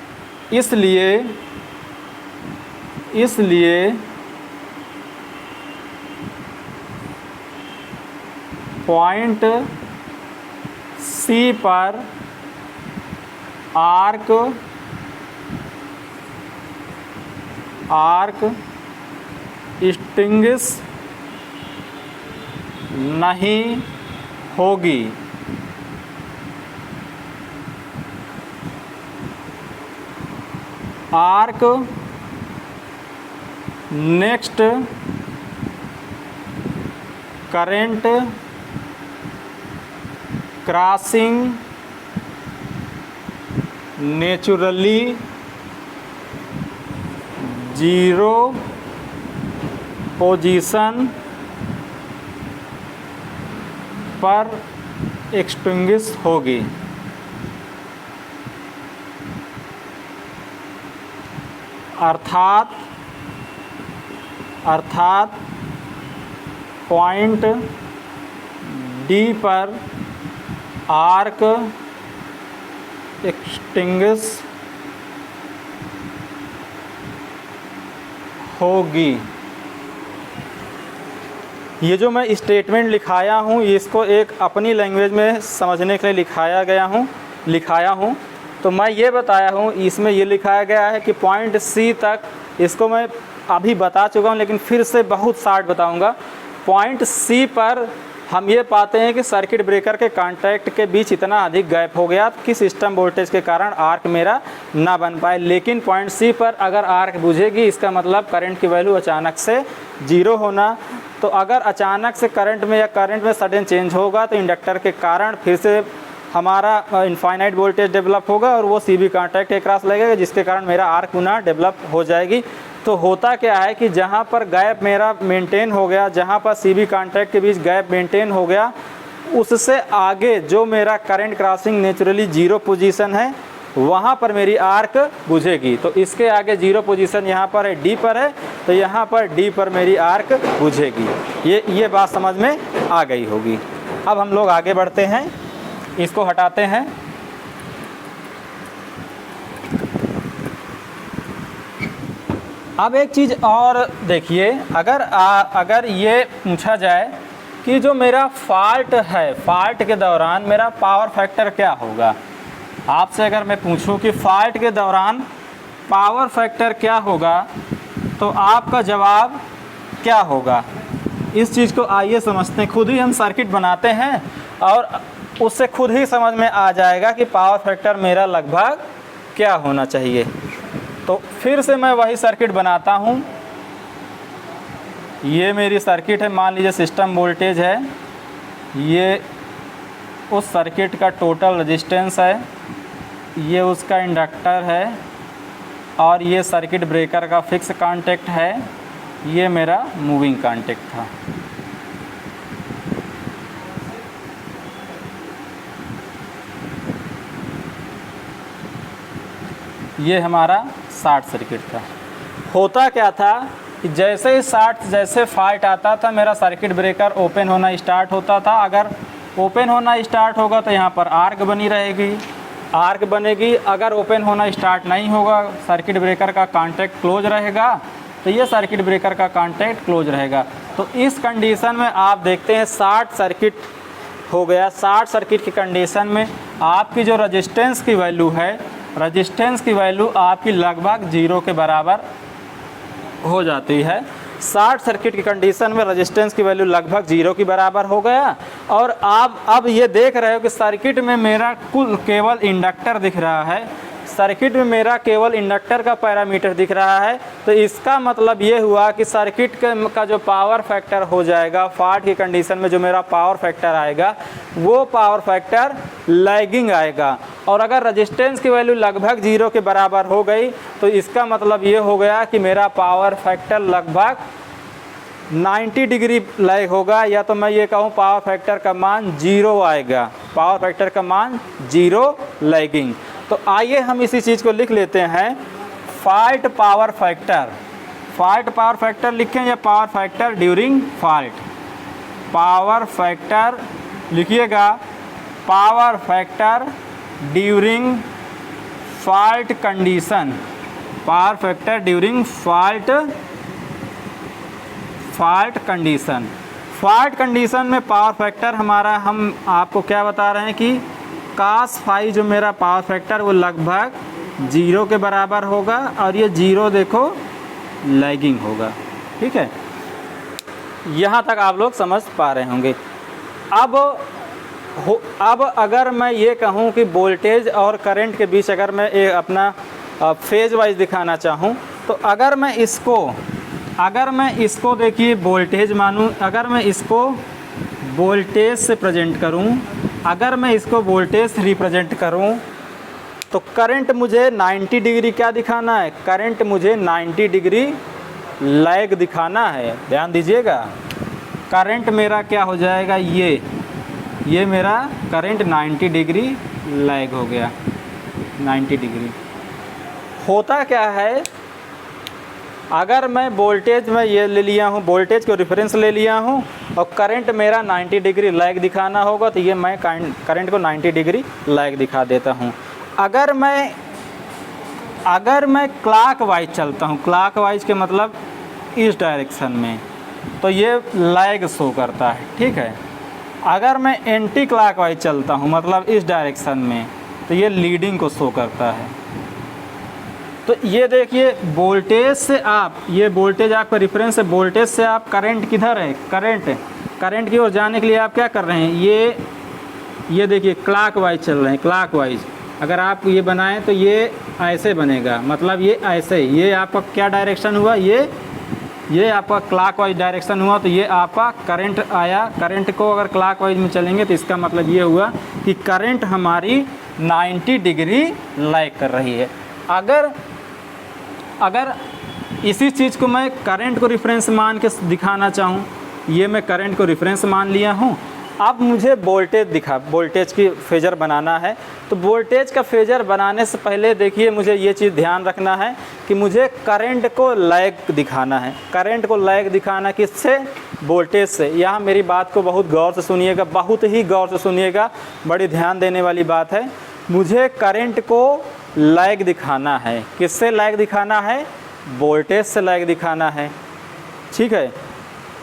इसलिए पॉइंट C पर आर्क एक्सटिंग्विश नहीं होगी। Arc next current crossing naturally 0 position पर एक्सटिंग्विश होगी। अर्थात पॉइंट D पर आर्क एक्सटिंग्विश होगी। ये जो मैं स्टेटमेंट लिखाया हूँ इसको एक अपनी लैंग्वेज में समझने के लिए लिखाया हूँ। तो मैं ये बताया हूँ, इसमें ये लिखाया गया है कि पॉइंट C तक, इसको मैं अभी बता चुका हूँ लेकिन फिर से बहुत शार्ट बताऊँगा। पॉइंट C पर हम ये पाते हैं कि सर्किट ब्रेकर के कांटेक्ट के बीच इतना अधिक गैप हो गया कि सिस्टम वोल्टेज के कारण आर्क मेरा ना बन पाए। लेकिन पॉइंट C पर अगर आर्क बुझेगी, इसका मतलब करंट की वैल्यू अचानक से 0 होना। तो अगर अचानक से करंट में सडन चेंज होगा तो इंडक्टर के कारण फिर से हमारा इनफाइनाइट वोल्टेज डेवलप होगा और वो CB कांटेक्ट के क्रॉस लगेगा, जिसके कारण मेरा आर्क पुनः डेवलप हो जाएगी। तो होता क्या है कि जहाँ पर गैप मेरा मेंटेन हो गया, जहाँ पर CB कांटेक्ट के बीच गैप मेंटेन हो गया, उससे आगे जो मेरा करंट क्रॉसिंग नेचुरली 0 पोजीशन है वहाँ पर मेरी आर्क बुझेगी। तो इसके आगे 0 पोजीशन यहाँ पर है, D पर है, तो यहाँ पर D पर मेरी आर्क बुझेगी। ये बात समझ में आ गई होगी। अब हम लोग आगे बढ़ते हैं, इसको हटाते हैं। अब एक चीज़ और देखिए, अगर ये पूछा जाए कि जो मेरा फॉल्ट है, फॉल्ट के दौरान मेरा पावर फैक्टर क्या होगा, आपसे अगर मैं पूछूं कि फॉल्ट के दौरान पावर फैक्टर क्या होगा, तो आपका जवाब क्या होगा? इस चीज़ को आइए समझते हैं। खुद ही हम सर्किट बनाते हैं और उससे खुद ही समझ में आ जाएगा कि पावर फैक्टर मेरा लगभग क्या होना चाहिए। तो फिर से मैं वही सर्किट बनाता हूँ। ये मेरी सर्किट है, मान लीजिए सिस्टम वोल्टेज है, ये उस सर्किट का टोटल रेजिस्टेंस है, ये उसका इंडक्टर है और ये सर्किट ब्रेकर का फिक्स कांटेक्ट है, ये मेरा मूविंग कांटेक्ट था। ये हमारा शॉर्ट सर्किट था। होता क्या था कि जैसे फॉल्ट आता था, मेरा सर्किट ब्रेकर ओपन होना स्टार्ट होता था। अगर ओपन होना स्टार्ट होगा तो यहाँ पर आर्क बनी रहेगी, आर्क बनेगी। अगर ओपन होना स्टार्ट नहीं होगा, सर्किट ब्रेकर का कांटेक्ट क्लोज रहेगा, तो ये सर्किट ब्रेकर का कांटेक्ट क्लोज रहेगा। तो इस कंडीशन में आप देखते हैं शॉर्ट सर्किट हो गया। शॉर्ट सर्किट की कंडीशन में आपकी जो रेजिस्टेंस की वैल्यू है, रेजिस्टेंस की वैल्यू आपकी लगभग 0 के बराबर हो जाती है। शॉर्ट सर्किट की कंडीशन में रेजिस्टेंस की वैल्यू लगभग 0 के बराबर हो गया। और आप अब ये देख रहे हो कि सर्किट में मेरा कुल केवल इंडक्टर दिख रहा है, सर्किट में मेरा केवल इंडक्टर का पैरामीटर दिख रहा है। तो इसका मतलब ये हुआ कि सर्किट का जो पावर फैक्टर हो जाएगा फॉल्ट की कंडीशन में, जो मेरा पावर फैक्टर आएगा वो पावर फैक्टर लैगिंग आएगा। और अगर रेजिस्टेंस की वैल्यू लगभग 0 के बराबर हो गई तो इसका मतलब ये हो गया कि मेरा पावर फैक्टर लगभग 90 डिग्री लैग होगा, या तो मैं ये कहूँ पावर फैक्टर का मान 0 आएगा, पावर फैक्टर का मान 0 लैगिंग। तो आइए हम इसी चीज़ को लिख लेते हैं, fault power factor. Fault power factor लिखें या power factor during fault. Power factor लिखिएगा, power factor during fault condition, power factor during fault condition. Fault condition में पावर फैक्टर हमारा, हम आपको क्या बता रहे हैं कि cos फाई जो मेरा पावर फैक्टर वो लगभग 0 के बराबर होगा, और ये 0 देखो लैगिंग होगा। ठीक है, यहाँ तक आप लोग समझ पा रहे होंगे। अब अगर मैं ये कहूँ कि वोल्टेज और करंट के बीच अगर मैं अपना फेज वाइज दिखाना चाहूँ, तो अगर मैं इसको देखिए वोल्टेज मानूँ, अगर मैं इसको वोल्टेज से प्रेजेंट करूं, अगर मैं इसको वोल्टेज से रिप्रेजेंट करूं, तो करंट मुझे 90 डिग्री क्या दिखाना है, करंट मुझे 90 डिग्री लैग दिखाना है। ध्यान दीजिएगा, करंट मेरा क्या हो जाएगा, ये मेरा करंट 90 डिग्री लैग हो गया। 90 डिग्री होता क्या है, अगर मैं वोल्टेज में ये ले लिया हूँ, वोल्टेज को रेफरेंस ले लिया हूँ और करंट मेरा 90 डिग्री लैग दिखाना होगा, तो ये मैं करंट को 90 डिग्री लैग दिखा देता हूँ। अगर मैं क्लॉक वाइज चलता हूँ, क्लॉक वाइज के मतलब इस डायरेक्शन में, तो ये लैग शो करता है। ठीक है, अगर मैं एंटी क्लॉक वाइज चलता हूँ मतलब इस डायरेक्शन में, तो ये लीडिंग को शो करता है। तो ये देखिए वोल्टेज से आप, ये वोल्टेज आपका रेफरेंस है, वोल्टेज से आप करंट किधर है, करंट की ओर जाने के लिए आप क्या कर रहे हैं, ये देखिए क्लॉक वाइज चल रहे हैं, क्लॉक वाइज। अगर आप ये बनाएं तो ये ऐसे बनेगा, मतलब ये ऐसे, ये आपका क्या डायरेक्शन हुआ, ये आपका क्लॉक वाइज डायरेक्शन हुआ, तो ये आपका करंट आया। करंट को अगर क्लॉक वाइज में चलेंगे तो इसका मतलब ये हुआ कि करंट हमारी 90 डिग्री लैग कर रही है। अगर इसी चीज़ को मैं करंट को रेफरेंस मान के दिखाना चाहूँ, ये मैं करंट को रेफरेंस मान लिया हूँ, अब मुझे वोल्टेज की फेजर बनाना है। तो वोल्टेज का फेजर बनाने से पहले देखिए मुझे ये चीज़ ध्यान रखना है कि मुझे करंट को लैग दिखाना है। करंट को लैग दिखाना किससे, वोल्टेज से। यहाँ मेरी बात को बहुत गौर से सुनिएगा, बहुत ही गौर से सुनिएगा, बड़ी ध्यान देने वाली बात है। मुझे करंट को लैग दिखाना है, किससे लैग दिखाना है, वोल्टेज से लैग दिखाना है। ठीक है,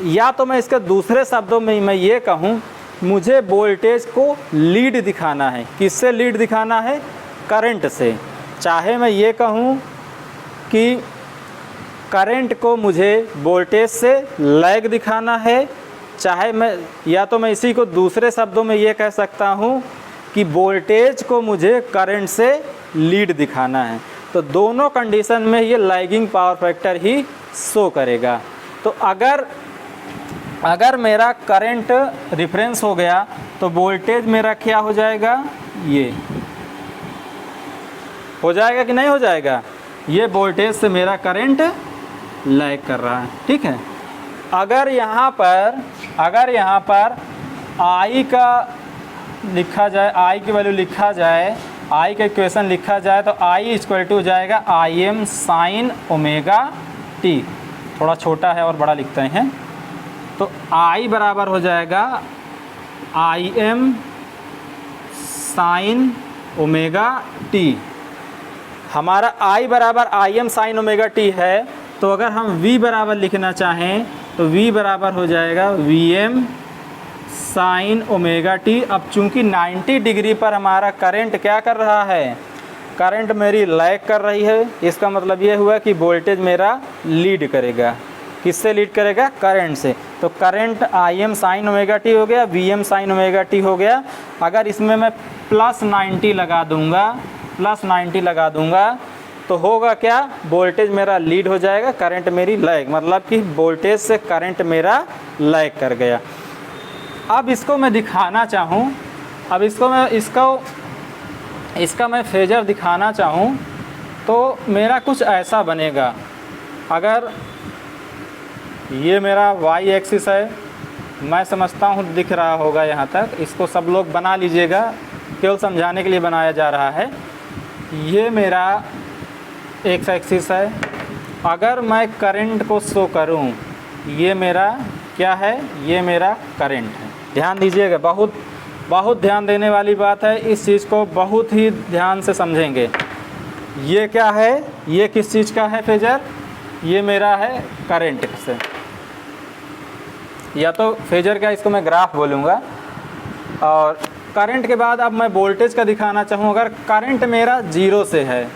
या तो मैं इसके दूसरे शब्दों में मैं ये कहूँ, मुझे वोल्टेज को लीड दिखाना है। किससे लीड दिखाना है, करंट से। चाहे मैं ये कहूँ कि करंट को मुझे वोल्टेज से लैग दिखाना है, चाहे मैं, या तो मैं इसी को दूसरे शब्दों में ये कह सकता हूँ कि वोल्टेज को मुझे करंट से लीड दिखाना है। तो दोनों कंडीशन में ये लैगिंग पावर फैक्टर ही शो करेगा। तो अगर मेरा करंट रेफरेंस हो गया तो वोल्टेज मेरा क्या हो जाएगा, ये हो जाएगा कि नहीं हो जाएगा, ये वोल्टेज से मेरा करंट लैग कर रहा है। ठीक है, अगर यहाँ पर I का लिखा जाए, I की वैल्यू लिखा जाए, I का इक्वेशन लिखा जाए, तो I इक्वल टू हो जाएगा Im साइन ओमेगा t। थोड़ा छोटा है और बड़ा लिखते हैं, तो I बराबर हो जाएगा Im साइन ओमेगा t। हमारा I बराबर Im साइन ओमेगा t है, तो अगर हम V बराबर लिखना चाहें तो V बराबर हो जाएगा Vm साइन ओमेगा टी। अब चूंकि 90 डिग्री पर हमारा करंट क्या कर रहा है, करंट मेरी लैग कर रही है, इसका मतलब ये हुआ कि वोल्टेज मेरा लीड करेगा। किससे लीड करेगा? करंट से। तो current I M sine omega T हो गया, V M sine omega T हो गया। अगर इसमें मैं प्लस 90 लगा दूंगा तो होगा क्या? वोल्टेज मेरा लीड हो जाएगा, करंट मेरी लैग, मतलब कि वोल्टेज से करंट मेरा लैग कर गया। अब इसको मैं दिखाना चाहूँ, अब इसका मैं फेजर दिखाना चाहूँ तो मेरा कुछ ऐसा बनेगा। अगर ये मेरा वाई एक्सिस है, मैं समझता हूँ दिख रहा होगा यहाँ तक, इसको सब लोग बना लीजिएगा, केवल समझाने के लिए बनाया जा रहा है। ये मेरा एक्स एक्सिस है। अगर मैं करंट को शो करूँ, ये मेरा क्या है? ये मेरा करंट है। ध्यान दीजिएगा, बहुत ध्यान देने वाली बात है, इस चीज़ को बहुत ही ध्यान से समझेंगे। ये क्या है? ये किस चीज़ का है फेजर? ये मेरा है करंट से, या तो फेजर का इसको मैं ग्राफ बोलूँगा। और करंट के बाद अब मैं वोल्टेज का दिखाना चाहूँ। अगर करंट मेरा जीरो से है,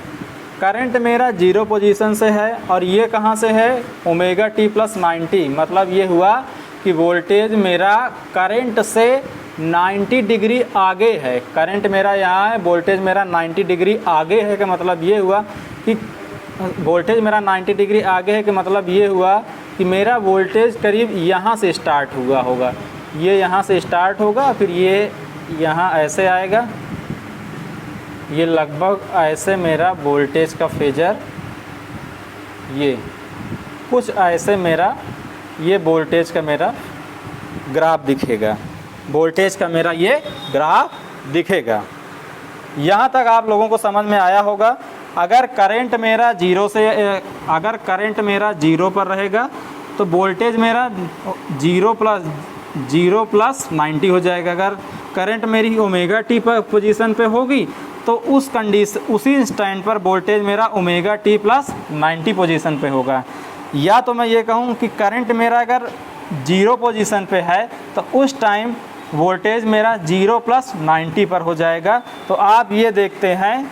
करंट मेरा जीरो पोजीशन से है, और ये कहाँ से है? ओमेगा टी प्लस 90, मतलब ये हुआ कि वोल्टेज मेरा करंट से 90 डिग्री आगे है। करंट मेरा यहाँ है, वोल्टेज मेरा 90 डिग्री आगे है, का मतलब ये हुआ कि वोल्टेज मेरा 90 डिग्री आगे है, कि मतलब ये हुआ कि मेरा वोल्टेज करीब यहाँ से स्टार्ट हुआ होगा। ये यहाँ से स्टार्ट होगा, फिर ये यहाँ ऐसे आएगा, ये लगभग ऐसे मेरा वोल्टेज का फेजर, ये कुछ ऐसे मेरा ये वोल्टेज का मेरा ग्राफ दिखेगा, वोल्टेज का मेरा ये ग्राफ दिखेगा। यहाँ तक आप लोगों को समझ में आया होगा। अगर करंट मेरा जीरो पर रहेगा तो वोल्टेज मेरा जीरो प्लस 90 हो जाएगा। अगर करंट मेरी ओमेगा टी पर पोजीशन पे होगी तो उसी इंस्टेंट पर वोल्टेज मेरा ओमेगा टी प्लस 90 पोजीशन पे होगा। या तो मैं ये कहूँ कि करंट मेरा अगर जीरो पोजीशन पे है तो उस टाइम वोल्टेज मेरा जीरो प्लस 90 पर हो जाएगा। तो आप ये देखते हैं,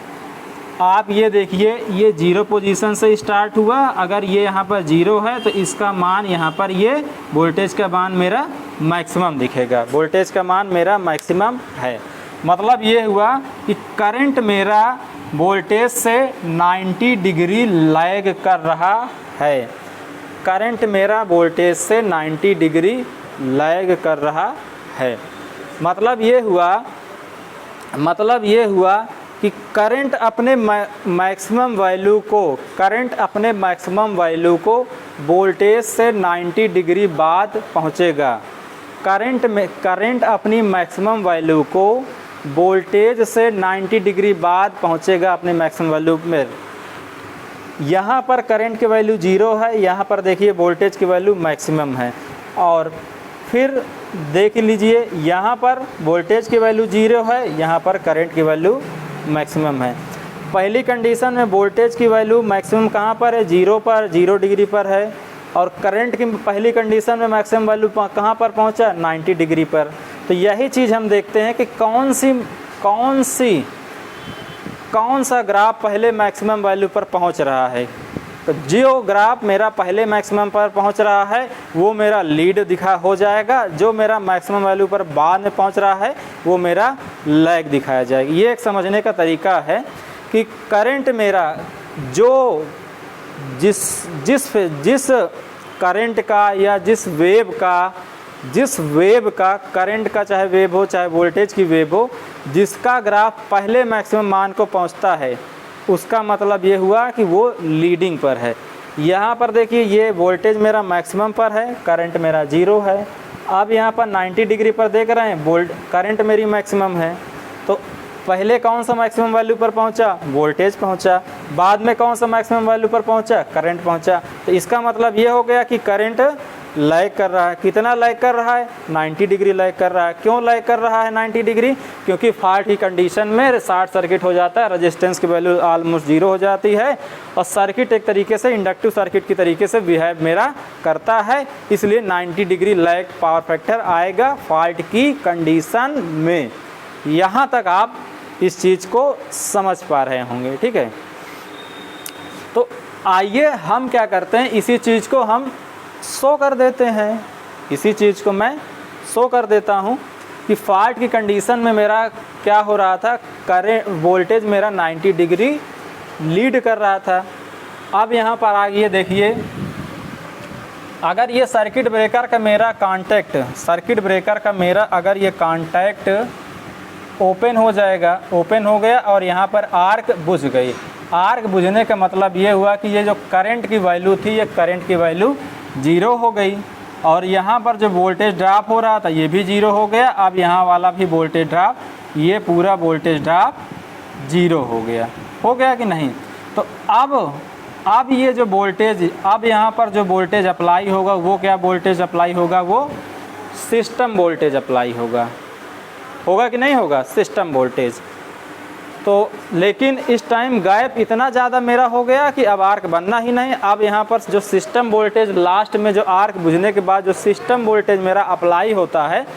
आप ये देखिए, ये जीरो पोजीशन से स्टार्ट हुआ। अगर ये यहाँ पर जीरो है तो इसका मान यहाँ पर ये वोल्टेज का मान मेरा मैक्सिमम दिखेगा, वोल्टेज का मान मेरा मैक्सिमम है। मतलब ये हुआ कि करंट मेरा वोल्टेज से 90 डिग्री लैग कर रहा है, करंट मेरा वोल्टेज से 90 डिग्री लैग कर रहा है। मतलब ये हुआ कि करंट अपने मैक्सिमम वैल्यू को वोल्टेज से 90 डिग्री बाद पहुंचेगा। करंट अपनी मैक्सिमम वैल्यू को वोल्टेज से 90 डिग्री बाद पहुंचेगा अपने मैक्सिमम वैल्यू में। यहाँ पर करंट की वैल्यू जीरो है, यहाँ पर देखिए वोल्टेज की वैल्यू मैक्सिमम है। और फिर देख लीजिए, यहाँ पर वोल्टेज की वैल्यू जीरो है, यहाँ पर करंट की वैल्यू मैक्सिमम है। पहली कंडीशन में वोल्टेज की वैल्यू मैक्सिमम कहाँ पर है? जीरो डिग्री पर है। और करंट की पहली कंडीशन में मैक्सिमम वैल्यू कहाँ पर पहुँचा? 90 डिग्री पर। तो यही चीज़ हम देखते हैं कि कौन सा ग्राफ पहले मैक्सिमम वैल्यू पर पहुँच रहा है। तो जो ग्राफ मेरा पहले मैक्सिमम पर पहुंच रहा है वो मेरा लीड हो जाएगा, जो मेरा मैक्सिमम वैल्यू पर बाद में पहुंच रहा है वो मेरा लैग दिखाया जाएगा। ये एक समझने का तरीका है कि करंट मेरा जिस करंट का या जिस वेव का करंट का, चाहे वेव हो चाहे वोल्टेज की वेव हो, जिसका ग्राफ पहले मैक्सिमम मान को पहुंचता है, उसका मतलब ये हुआ कि वो लीडिंग पर है। यहाँ पर देखिए, ये वोल्टेज मेरा मैक्सिमम पर है, करंट मेरा जीरो है। अब यहाँ पर 90 डिग्री पर देख रहे हैं, करंट मेरी मैक्सिमम है। तो पहले कौन सा मैक्सिमम वैल्यू पर पहुँचा? वोल्टेज पहुँचा। बाद में कौन सा मैक्सिमम वैल्यू पर पहुँचा? करंट पहुँचा। तो इसका मतलब ये हो गया कि करंट लैग कर रहा है। कितना लैग कर रहा है? 90 डिग्री लैग कर रहा है। क्यों लैग कर रहा है 90 डिग्री? क्योंकि फॉल्ट की कंडीशन में शॉर्ट सर्किट हो जाता है, रेजिस्टेंस की वैल्यू ऑलमोस्ट जीरो हो जाती है और सर्किट एक तरीके से इंडक्टिव सर्किट की तरीके से बिहेव मेरा करता है। इसलिए 90 डिग्री लैग पावर फैक्टर आएगा फॉल्ट की कंडीशन में। यहाँ तक आप इस चीज़ को समझ पा रहे होंगे, ठीक है। तो आइए हम क्या करते हैं, इसी चीज़ को हम शो कर देते हैं। इसी चीज़ को मैं शो कर देता हूँ कि फॉल्ट की कंडीशन में मेरा क्या हो रहा था, करेंट वोल्टेज मेरा 90 डिग्री लीड कर रहा था। अब यहाँ पर आइए देखिए, अगर ये सर्किट ब्रेकर का मेरा कांटेक्ट, सर्किट ब्रेकर का मेरा अगर ये कांटेक्ट ओपन हो जाएगा, ओपन हो गया और यहाँ पर आर्क बुझ गई। आर्क बुझने का मतलब ये हुआ कि ये जो करंट की वैल्यू थी, ये करंट की वैल्यू 0 हो गई और यहाँ पर जो वोल्टेज ड्रॉप हो रहा था ये भी 0 हो गया। अब यहाँ वाला भी वोल्टेज ड्रॉप, ये पूरा वोल्टेज ड्रॉप 0 हो गया कि नहीं। तो अब ये जो वोल्टेज, अब यहाँ पर जो वोल्टेज अप्लाई होगा वो क्या वोल्टेज अप्लाई होगा, वो सिस्टम वोल्टेज अप्लाई होगा कि नहीं होगा, सिस्टम वोल्टेज। तो लेकिन इस टाइम गैप इतना ज़्यादा मेरा हो गया कि अब आर्क बनना ही नहीं। अब यहाँ पर जो सिस्टम वोल्टेज लास्ट में जो आर्क बुझने के बाद जो सिस्टम वोल्टेज मेरा अप्लाई होता है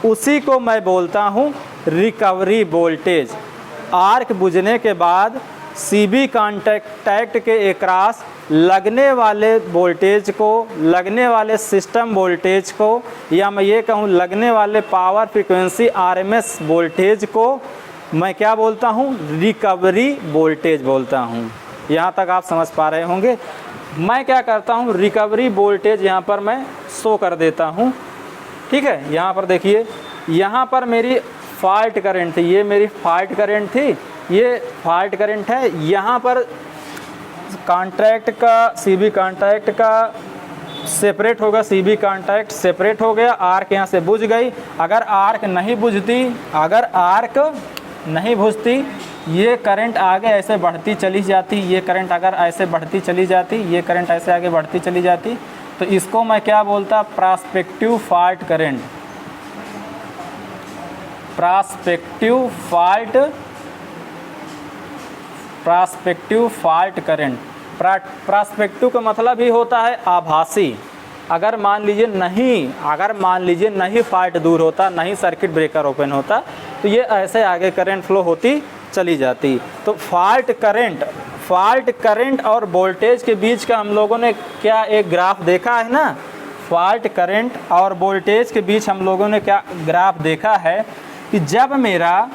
उसी को मैं बोलता हूँ रिकवरी वोल्टेज। आर्क बुझने के बाद सीबी कांटेक्ट के एक्रॉस लगने वाले वोल्टेज को, लगने वाले सिस्टम वोल्टेज को, या मैं ये कहूँ लगने वाले पावर फ्रीक्वेंसी आरएमएस वोल्टेज को मैं क्या बोलता हूँ, रिकवरी वोल्टेज बोलता हूँ। यहाँ तक आप समझ पा रहे होंगे। मैं क्या करता हूँ, रिकवरी वोल्टेज यहाँ पर मैं शो कर देता हूँ। ठीक है, यहाँ पर देखिए, यहाँ पर मेरी फॉल्ट करंट थी, ये मेरी फॉल्ट करंट थी, ये फॉल्ट करंट है। यहाँ पर कॉन्टैक्ट का, सीबी कॉन्टैक्ट का सेपरेट होगा, सीबी कॉन्टैक्ट सेपरेट हो गया, आर्क यहाँ से बुझ गई। अगर आर्क नहीं बुझती, अगर आर्क नहीं बुझती, ये करंट आगे ऐसे बढ़ती चली जाती, ये करंट अगर ऐसे बढ़ती चली जाती, ये करंट ऐसे आगे बढ़ती चली जाती, तो इसको मैं क्या बोलता, prospective fault current, prospective fault current. Prospective का मतलब ही होता है आभासी। अगर मान लीजिए नहीं फॉल्ट दूर होता, नहीं सर्किट ब्रेकर ओपन होता, तो ये ऐसे आगे करंट फ्लो होती चली जाती। तो फॉल्ट करंट और वोल्टेज के बीच का हम लोगों ने क्या एक ग्राफ देखा है ना, फॉल्ट करंट और वोल्टेज के बीच हम लोगों ने क्या ग्राफ देखा है कि जब मेरा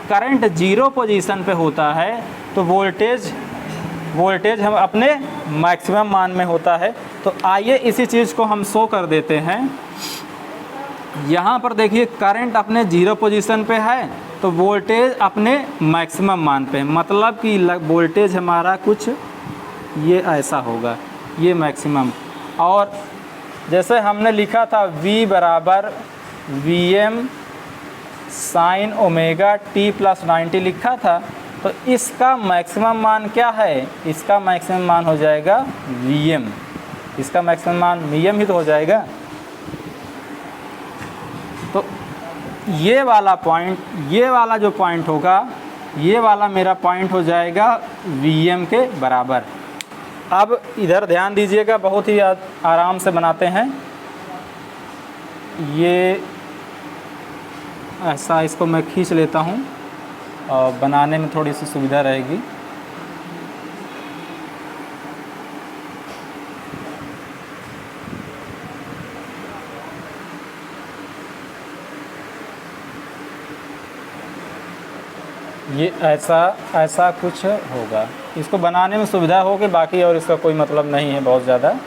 करंट 0 पोजीशन पे होता है तो वोल्टेज हम अपने मैक्सिमम मान में होता है। तो आइए इसी चीज़ को हम शो कर देते हैं। यहाँ पर देखिए, करंट अपने 0 पोजीशन पे है तो वोल्टेज अपने मैक्सिमम मान पे है। मतलब कि वोल्टेज हमारा कुछ ये ऐसा होगा, ये मैक्सिमम। और जैसे हमने लिखा था V बराबर Vm sine omega t plus 90 लिखा था, तो इसका मैक्सिमम मान क्या है, इसका मैक्सिमम मान हो जाएगा Vm, इसका मैक्सिमम मान Vm ही तो हो जाएगा। तो ये वाला पॉइंट, ये वाला जो पॉइंट होगा, ये वाला मेरा पॉइंट हो जाएगा Vm के बराबर। अब इधर ध्यान दीजिएगा, बहुत ही आराम से बनाते हैं। ये ऐसा, इसको मैं खींच लेता हूँ और बनाने में थोड़ी सी सुविधा रहेगी। ये ऐसा कुछ होगा, इसको बनाने में सुविधा होगी, बाकी और इसका कोई मतलब नहीं है बहुत ज़्यादा।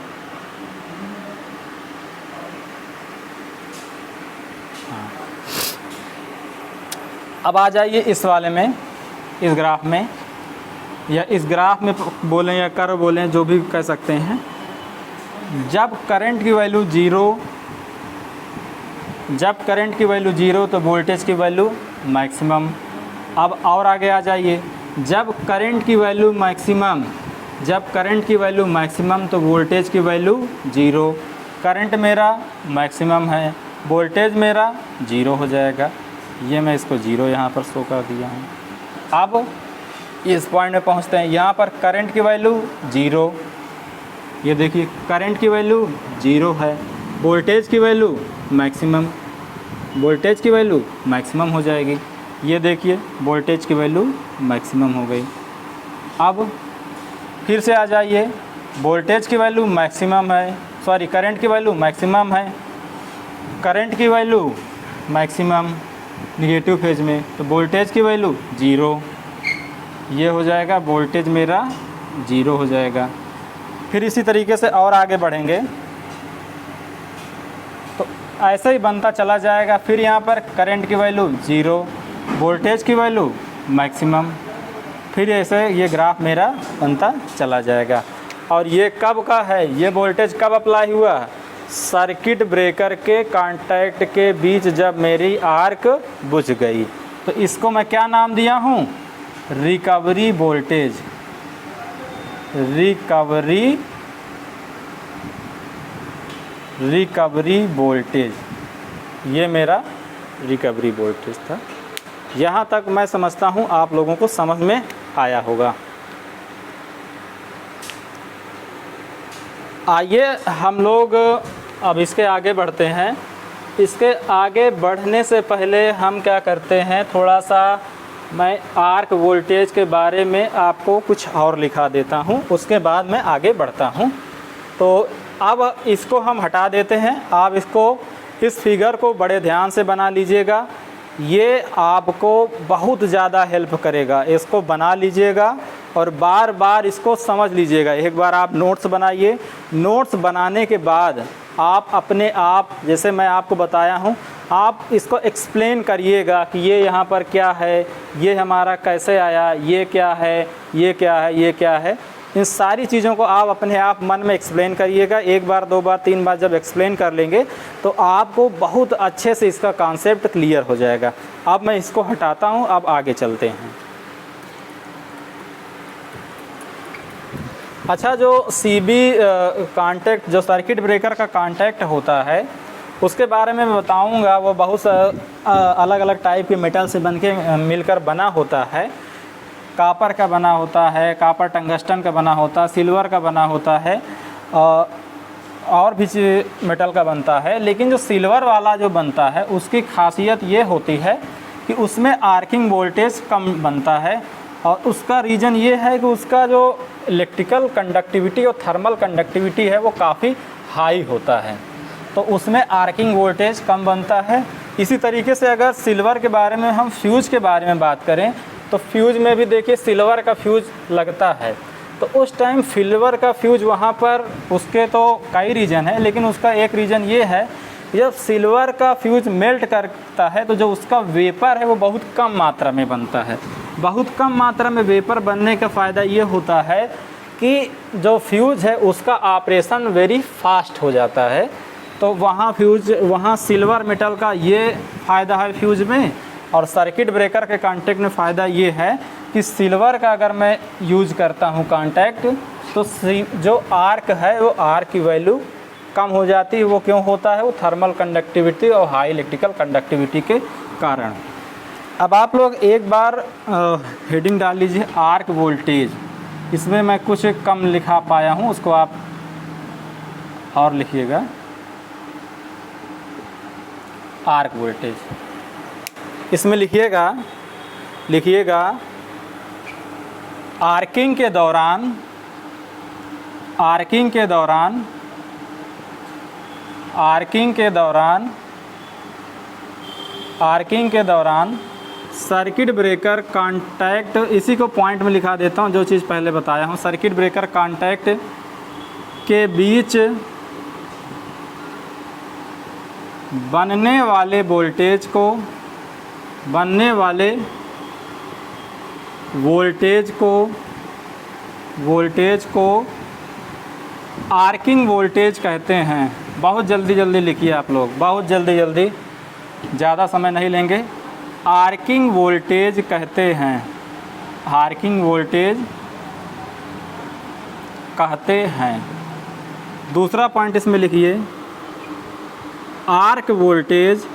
अब आ जाइए इस वाले में, इस ग्राफ में, या इस ग्राफ में बोलें या कर्व बोलें, जो भी कह सकते हैं। जब करंट की वैल्यू 0 तो वोल्टेज की वैल्यू मैक्सिमम। अब और आगे आ जाइए, जब करंट की वैल्यू मैक्सिमम तो वोल्टेज की वैल्यू 0। करंट मेरा मैक्सिमम है, वोल्टेज मेरा 0 हो जाएगा। ये मैं इसको 0 यहाँ पर शो कर दिया हूँ। अब इस पॉइंट में पहुँचते हैं, यहाँ पर करंट की वैल्यू 0, ये देखिए करंट की वैल्यू 0 है, वोल्टेज की वैल्यू मैक्सिमम हो जाएगी। ये देखिए वोल्टेज की वैल्यू मैक्सिमम हो गई। अब फिर से आ जाइए, वोल्टेज की वैल्यू मैक्सिमम है, सॉरी करंट की वैल्यू मैक्सिमम है, करंट की वैल्यू मैक्सिमम निगेटिव फेज में, तो वोल्टेज की वैल्यू 0, ये हो जाएगा वोल्टेज मेरा 0 हो जाएगा। फिर इसी तरीके से और आगे बढ़ेंगे तो ऐसे ही बनता चला जाएगा। फिर यहाँ पर करंट की वैल्यू 0, वोल्टेज की वैल्यू मैक्सिमम, फिर ऐसे ये ग्राफ मेरा बनता चला जाएगा। और ये कब का है, ये वोल्टेज कब अप्लाई हुआ, सर्किट ब्रेकर के कांटेक्ट के बीच जब मेरी आर्क बुझ गई। तो इसको मैं क्या नाम दिया हूँ, रिकवरी वोल्टेज, रिकवरी वोल्टेज, ये मेरा रिकवरी वोल्टेज था। यहाँ तक मैं समझता हूँ आप लोगों को समझ में आया होगा। आइए हम लोग अब इसके आगे बढ़ते हैं। इसके आगे बढ़ने से पहले हम क्या करते हैं, थोड़ा सा मैं आर्क वोल्टेज के बारे में आपको कुछ और लिखा देता हूँ, उसके बाद मैं आगे बढ़ता हूँ। तो अब इसको हम हटा देते हैं। आप इसको, इस फिगर को बड़े ध्यान से बना लीजिएगा, ये आपको बहुत ज़्यादा हेल्प करेगा। इसको बना लीजिएगा और बार बार इसको समझ लीजिएगा। एक बार आप नोट्स बनाइए, नोट्स बनाने के बाद आप अपने आप, जैसे मैं आपको बताया हूँ, आप इसको एक्सप्लेन करिएगा कि ये यहाँ पर क्या है, ये हमारा कैसे आया, ये क्या है, ये क्या है, ये क्या है। इन सारी चीज़ों को आप अपने आप मन में एक्सप्लेन करिएगा। एक बार, दो बार, तीन बार जब एक्सप्लेन कर लेंगे तो आपको बहुत अच्छे से इसका कॉन्सेप्ट क्लियर हो जाएगा। अब मैं इसको हटाता हूँ, अब आगे चलते हैं। अच्छा, जो सीबी कांटेक्ट, जो सर्किट ब्रेकर का कांटेक्ट होता है, उसके बारे में मैं बताऊंगा। वो बहुत अलग अलग टाइप के मेटल से बनके मिलकर बना होता है। कापर का बना होता है, कापर टंगस्टन का बना होता है, सिल्वर का बना होता है, और भी मेटल का बनता है। लेकिन जो सिल्वर वाला जो बनता है उसकी खासियत ये होती है कि उसमें आर्किंग वोल्टेज कम बनता है। और उसका रीज़न ये है कि उसका जो इलेक्ट्रिकल कंडक्टिविटी और थर्मल कंडक्टिविटी है वो काफ़ी हाई होता है, तो उसमें आर्किंग वोल्टेज कम बनता है। इसी तरीके से अगर सिल्वर के बारे में, हम फ्यूज़ के बारे में बात करें, तो फ्यूज़ में भी देखिए सिल्वर का फ्यूज़ लगता है। तो उस टाइम सिल्वर का फ्यूज़ वहाँ पर, उसके तो कई रीज़न है, लेकिन उसका एक रीज़न ये है, जब सिल्वर का फ्यूज़ मेल्ट करता है तो जो उसका वेपर है वो बहुत कम मात्रा में बनता है। बहुत कम मात्रा में वेपर बनने का फ़ायदा ये होता है कि जो फ्यूज़ है उसका ऑपरेशन वेरी फास्ट हो जाता है। तो वहाँ सिल्वर मेटल का ये फ़ायदा है फ्यूज़ में। और सर्किट ब्रेकर के कांटेक्ट में फ़ायदा ये है कि सिल्वर का अगर मैं यूज़ करता हूँ कांटेक्ट, तो जो आर्क है वो आर्क की वैल्यू कम हो जाती है। वो क्यों होता है, वो थर्मल कंडक्टिविटी और हाई इलेक्ट्रिकल कंडक्टिविटी के कारण। अब आप लोग एक बार हेडिंग डाल लीजिए आर्क वोल्टेज। इसमें मैं कुछ कम लिखा पाया हूँ, उसको आप और लिखिएगा। आर्क वोल्टेज इसमें लिखिएगा आर्किंग के दौरान सर्किट ब्रेकर कांटेक्ट, इसी को पॉइंट में लिखा देता हूँ जो चीज़ पहले बताया हूँ। सर्किट ब्रेकर कांटेक्ट के बीच बनने वाले वोल्टेज को आर्किंग वोल्टेज कहते हैं। बहुत जल्दी लिखिए आप लोग, बहुत जल्दी, ज़्यादा समय नहीं लेंगे। आर्किंग वोल्टेज कहते हैं, आर्किंग वोल्टेज कहते हैं। दूसरा पॉइंट इसमें लिखिए, आर्क वोल्टेज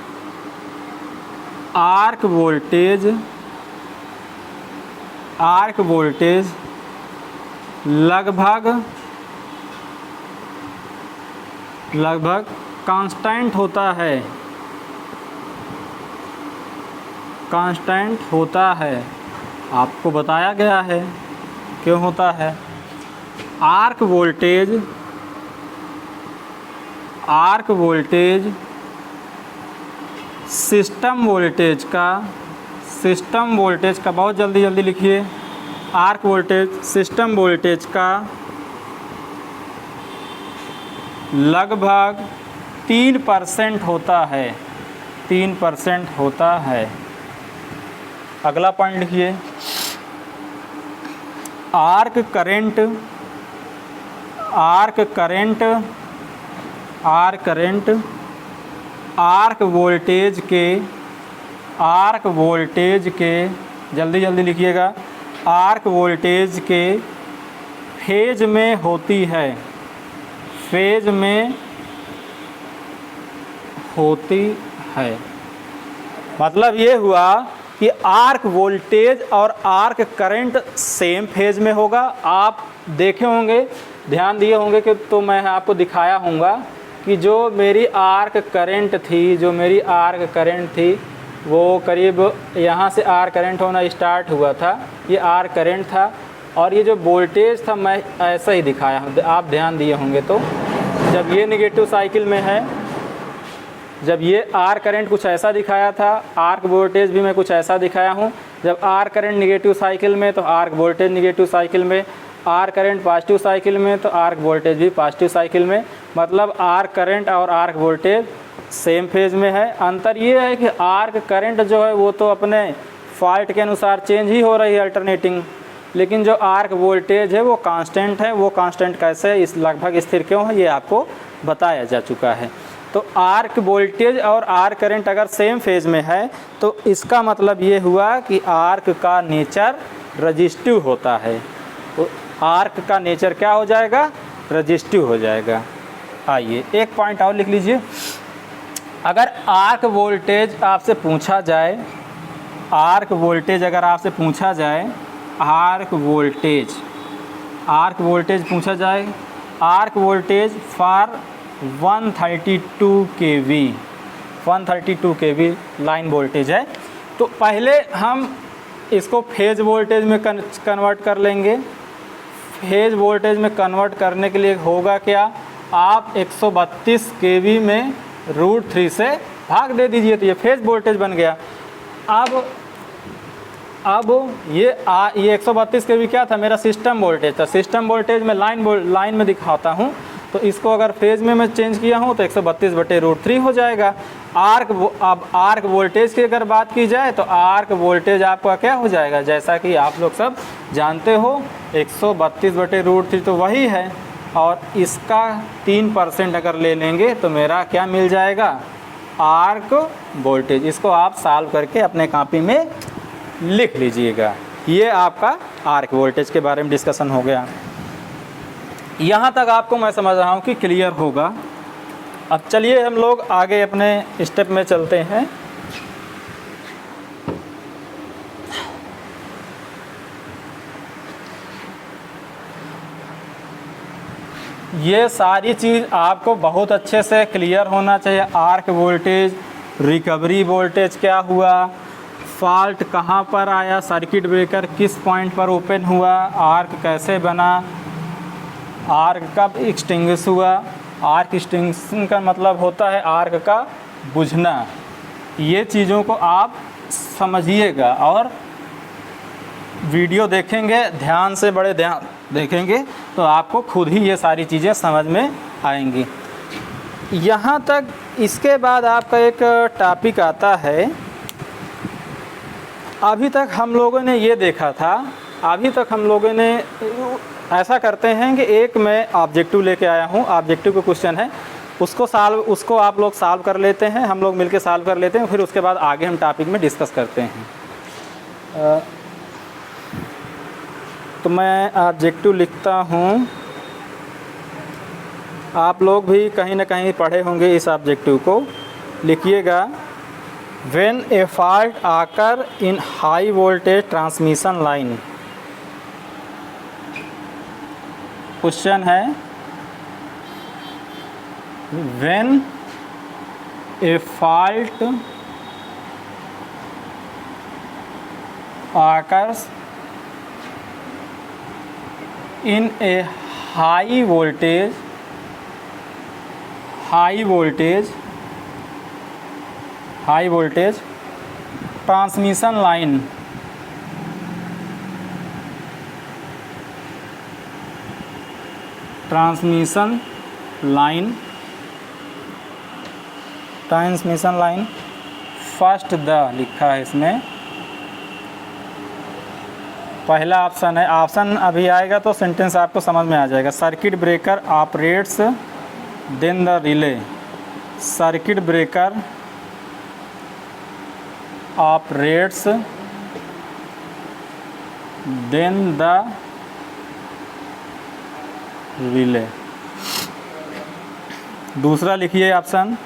लगभग कांस्टेंट होता है। आपको बताया गया है क्यों होता है। आर्क वोल्टेज सिस्टम वोल्टेज का बहुत जल्दी लिखिए। आर्क वोल्टेज सिस्टम वोल्टेज का लगभग 3% होता है, 3% होता है। अगला पॉइंट लिखिए, आर्क करंट आर्क वोल्टेज के जल्दी लिखिएगा, आर्क वोल्टेज के फेज में होती है, फेज में होती है। मतलब ये हुआ कि आर्क वोल्टेज और आर्क करंट सेम फेज में होगा। आप देखे होंगे, ध्यान दिए होंगे कि तो मैं आपको दिखाया होगा कि जो मेरी आर्क करंट थी वो करीब यहाँ से आर्क करंट होना स्टार्ट हुआ था, ये आर्क करंट था, और ये जो वोल्टेज था मैं ऐसा ही दिखाया हूँ, आप ध्यान दिए होंगे। तो जब ये नेगेटिव साइकिल में है, जब ये आर करंट कुछ ऐसा दिखाया था, आर्क वोल्टेज भी मैं कुछ ऐसा दिखाया हूँ। जब आर करंट नेगेटिव साइकिल में तो आर्क वोल्टेज नेगेटिव साइकिल में, आर करंट पॉजिटिव साइकिल में तो आर्क वोल्टेज भी पॉजिटिव साइकिल में। मतलब आर्क करंट और आर्क वोल्टेज सेम फेज में है। अंतर ये है कि आर्क करंट जो है वो तो अपने फॉल्ट के अनुसार चेंज ही हो रही है, अल्टरनेटिंग, लेकिन जो आर्क वोल्टेज है वो कांस्टेंट है। वो कांस्टेंट कैसे, इस लगभग स्थिर क्यों है, ये आपको बताया जा चुका है। तो आर्क वोल्टेज और आर्क करंट अगर सेम फेज में है तो इसका मतलब ये हुआ कि आर्क का नेचर रजिस्टिव होता है। तो आर्क का नेचर क्या हो जाएगा, रजिस्टिव हो जाएगा। आइए एक पॉइंट और लिख लीजिए, अगर आर्क वोल्टेज आपसे पूछा जाए, आर्क वोल्टेज अगर आपसे पूछा जाए, आर्क वोल्टेज पूछा जाए, arc voltage for 132 kV line voltage है, तो पहले हम इसको फेज वोल्टेज में कन्वर्ट कर लेंगे। फेज वोल्टेज में कन्वर्ट करने के लिए होगा क्या, आप 132 kV में √3 से भाग दे दीजिए तो ये फेज वोल्टेज बन गया। अब ये 132 kV क्या था, मेरा सिस्टम वोल्टेज था। सिस्टम वोल्टेज में लाइन में दिखाता हूँ, तो इसको अगर फेज में मैं चेंज किया हूँ तो 132/√3 हो जाएगा। अब आर्क वोल्टेज की अगर बात की जाए तो आर्क वोल्टेज आपका क्या हो जाएगा, जैसा कि आप लोग सब जानते हो 132/√3 तो वही है, और इसका 3% अगर ले लेंगे तो मेरा क्या मिल जाएगा, आर्क वोल्टेज। इसको आप सॉल्व करके अपने कॉपी में लिख लीजिएगा। ये आपका आर्क वोल्टेज के बारे में डिस्कशन हो गया। यहाँ तक आपको मैं समझ रहा हूँ कि क्लियर होगा। अब चलिए हम लोग आगे अपने स्टेप में चलते हैं। ये सारी चीज़ आपको बहुत अच्छे से क्लियर होना चाहिए। आर्क वोल्टेज, रिकवरी वोल्टेज क्या हुआ, फॉल्ट कहाँ पर आया, सर्किट ब्रेकर किस पॉइंट पर ओपन हुआ, आर्क कैसे बना, आर्क कब एक्सटिंग्विश हुआ। आर्क एक्सटिंग्विशन का मतलब होता है आर्क का बुझना। ये चीज़ों को आप समझिएगा और वीडियो देखेंगे ध्यान से, बड़े ध्यान देखेंगे तो आपको खुद ही ये सारी चीज़ें समझ में आएंगी। यहाँ तक, इसके बाद आपका एक टॉपिक आता है। अभी तक हम लोगों ने ये देखा था, अभी तक हम लोगों ने ऐसा करते हैं कि एक मैं ऑब्जेक्टिव लेके आया हूँ, ऑब्जेक्टिव का क्वेश्चन है, उसको आप लोग सॉल्व कर लेते हैं, हम लोग मिलके सॉल्व कर लेते हैं, फिर उसके बाद आगे हम टॉपिक में डिस्कस करते हैं। तो मैं ऑब्जेक्टिव लिखता हूँ, आप लोग भी कहीं ना कहीं पढ़े होंगे इस ऑब्जेक्टिव को, लिखिएगा। When a fault occur in high voltage transmission line, question है when a fault occurs in a high voltage transmission line first the लिखा है इसमें, पहला ऑप्शन है। ऑप्शन अभी आएगा तो सेंटेंस आपको समझ में आ जाएगा। Circuit breaker operates then the relay, circuit breaker operates then the relay. दूसरा लिखिए option,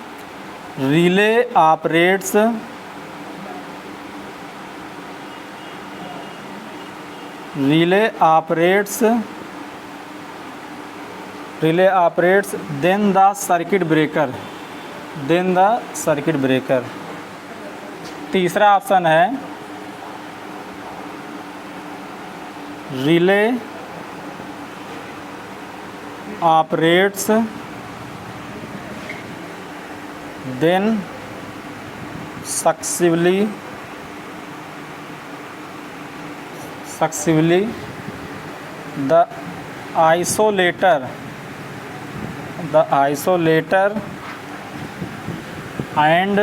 relay operates then the circuit breaker, तीसरा ऑप्शन है relay operates then successfully the isolator and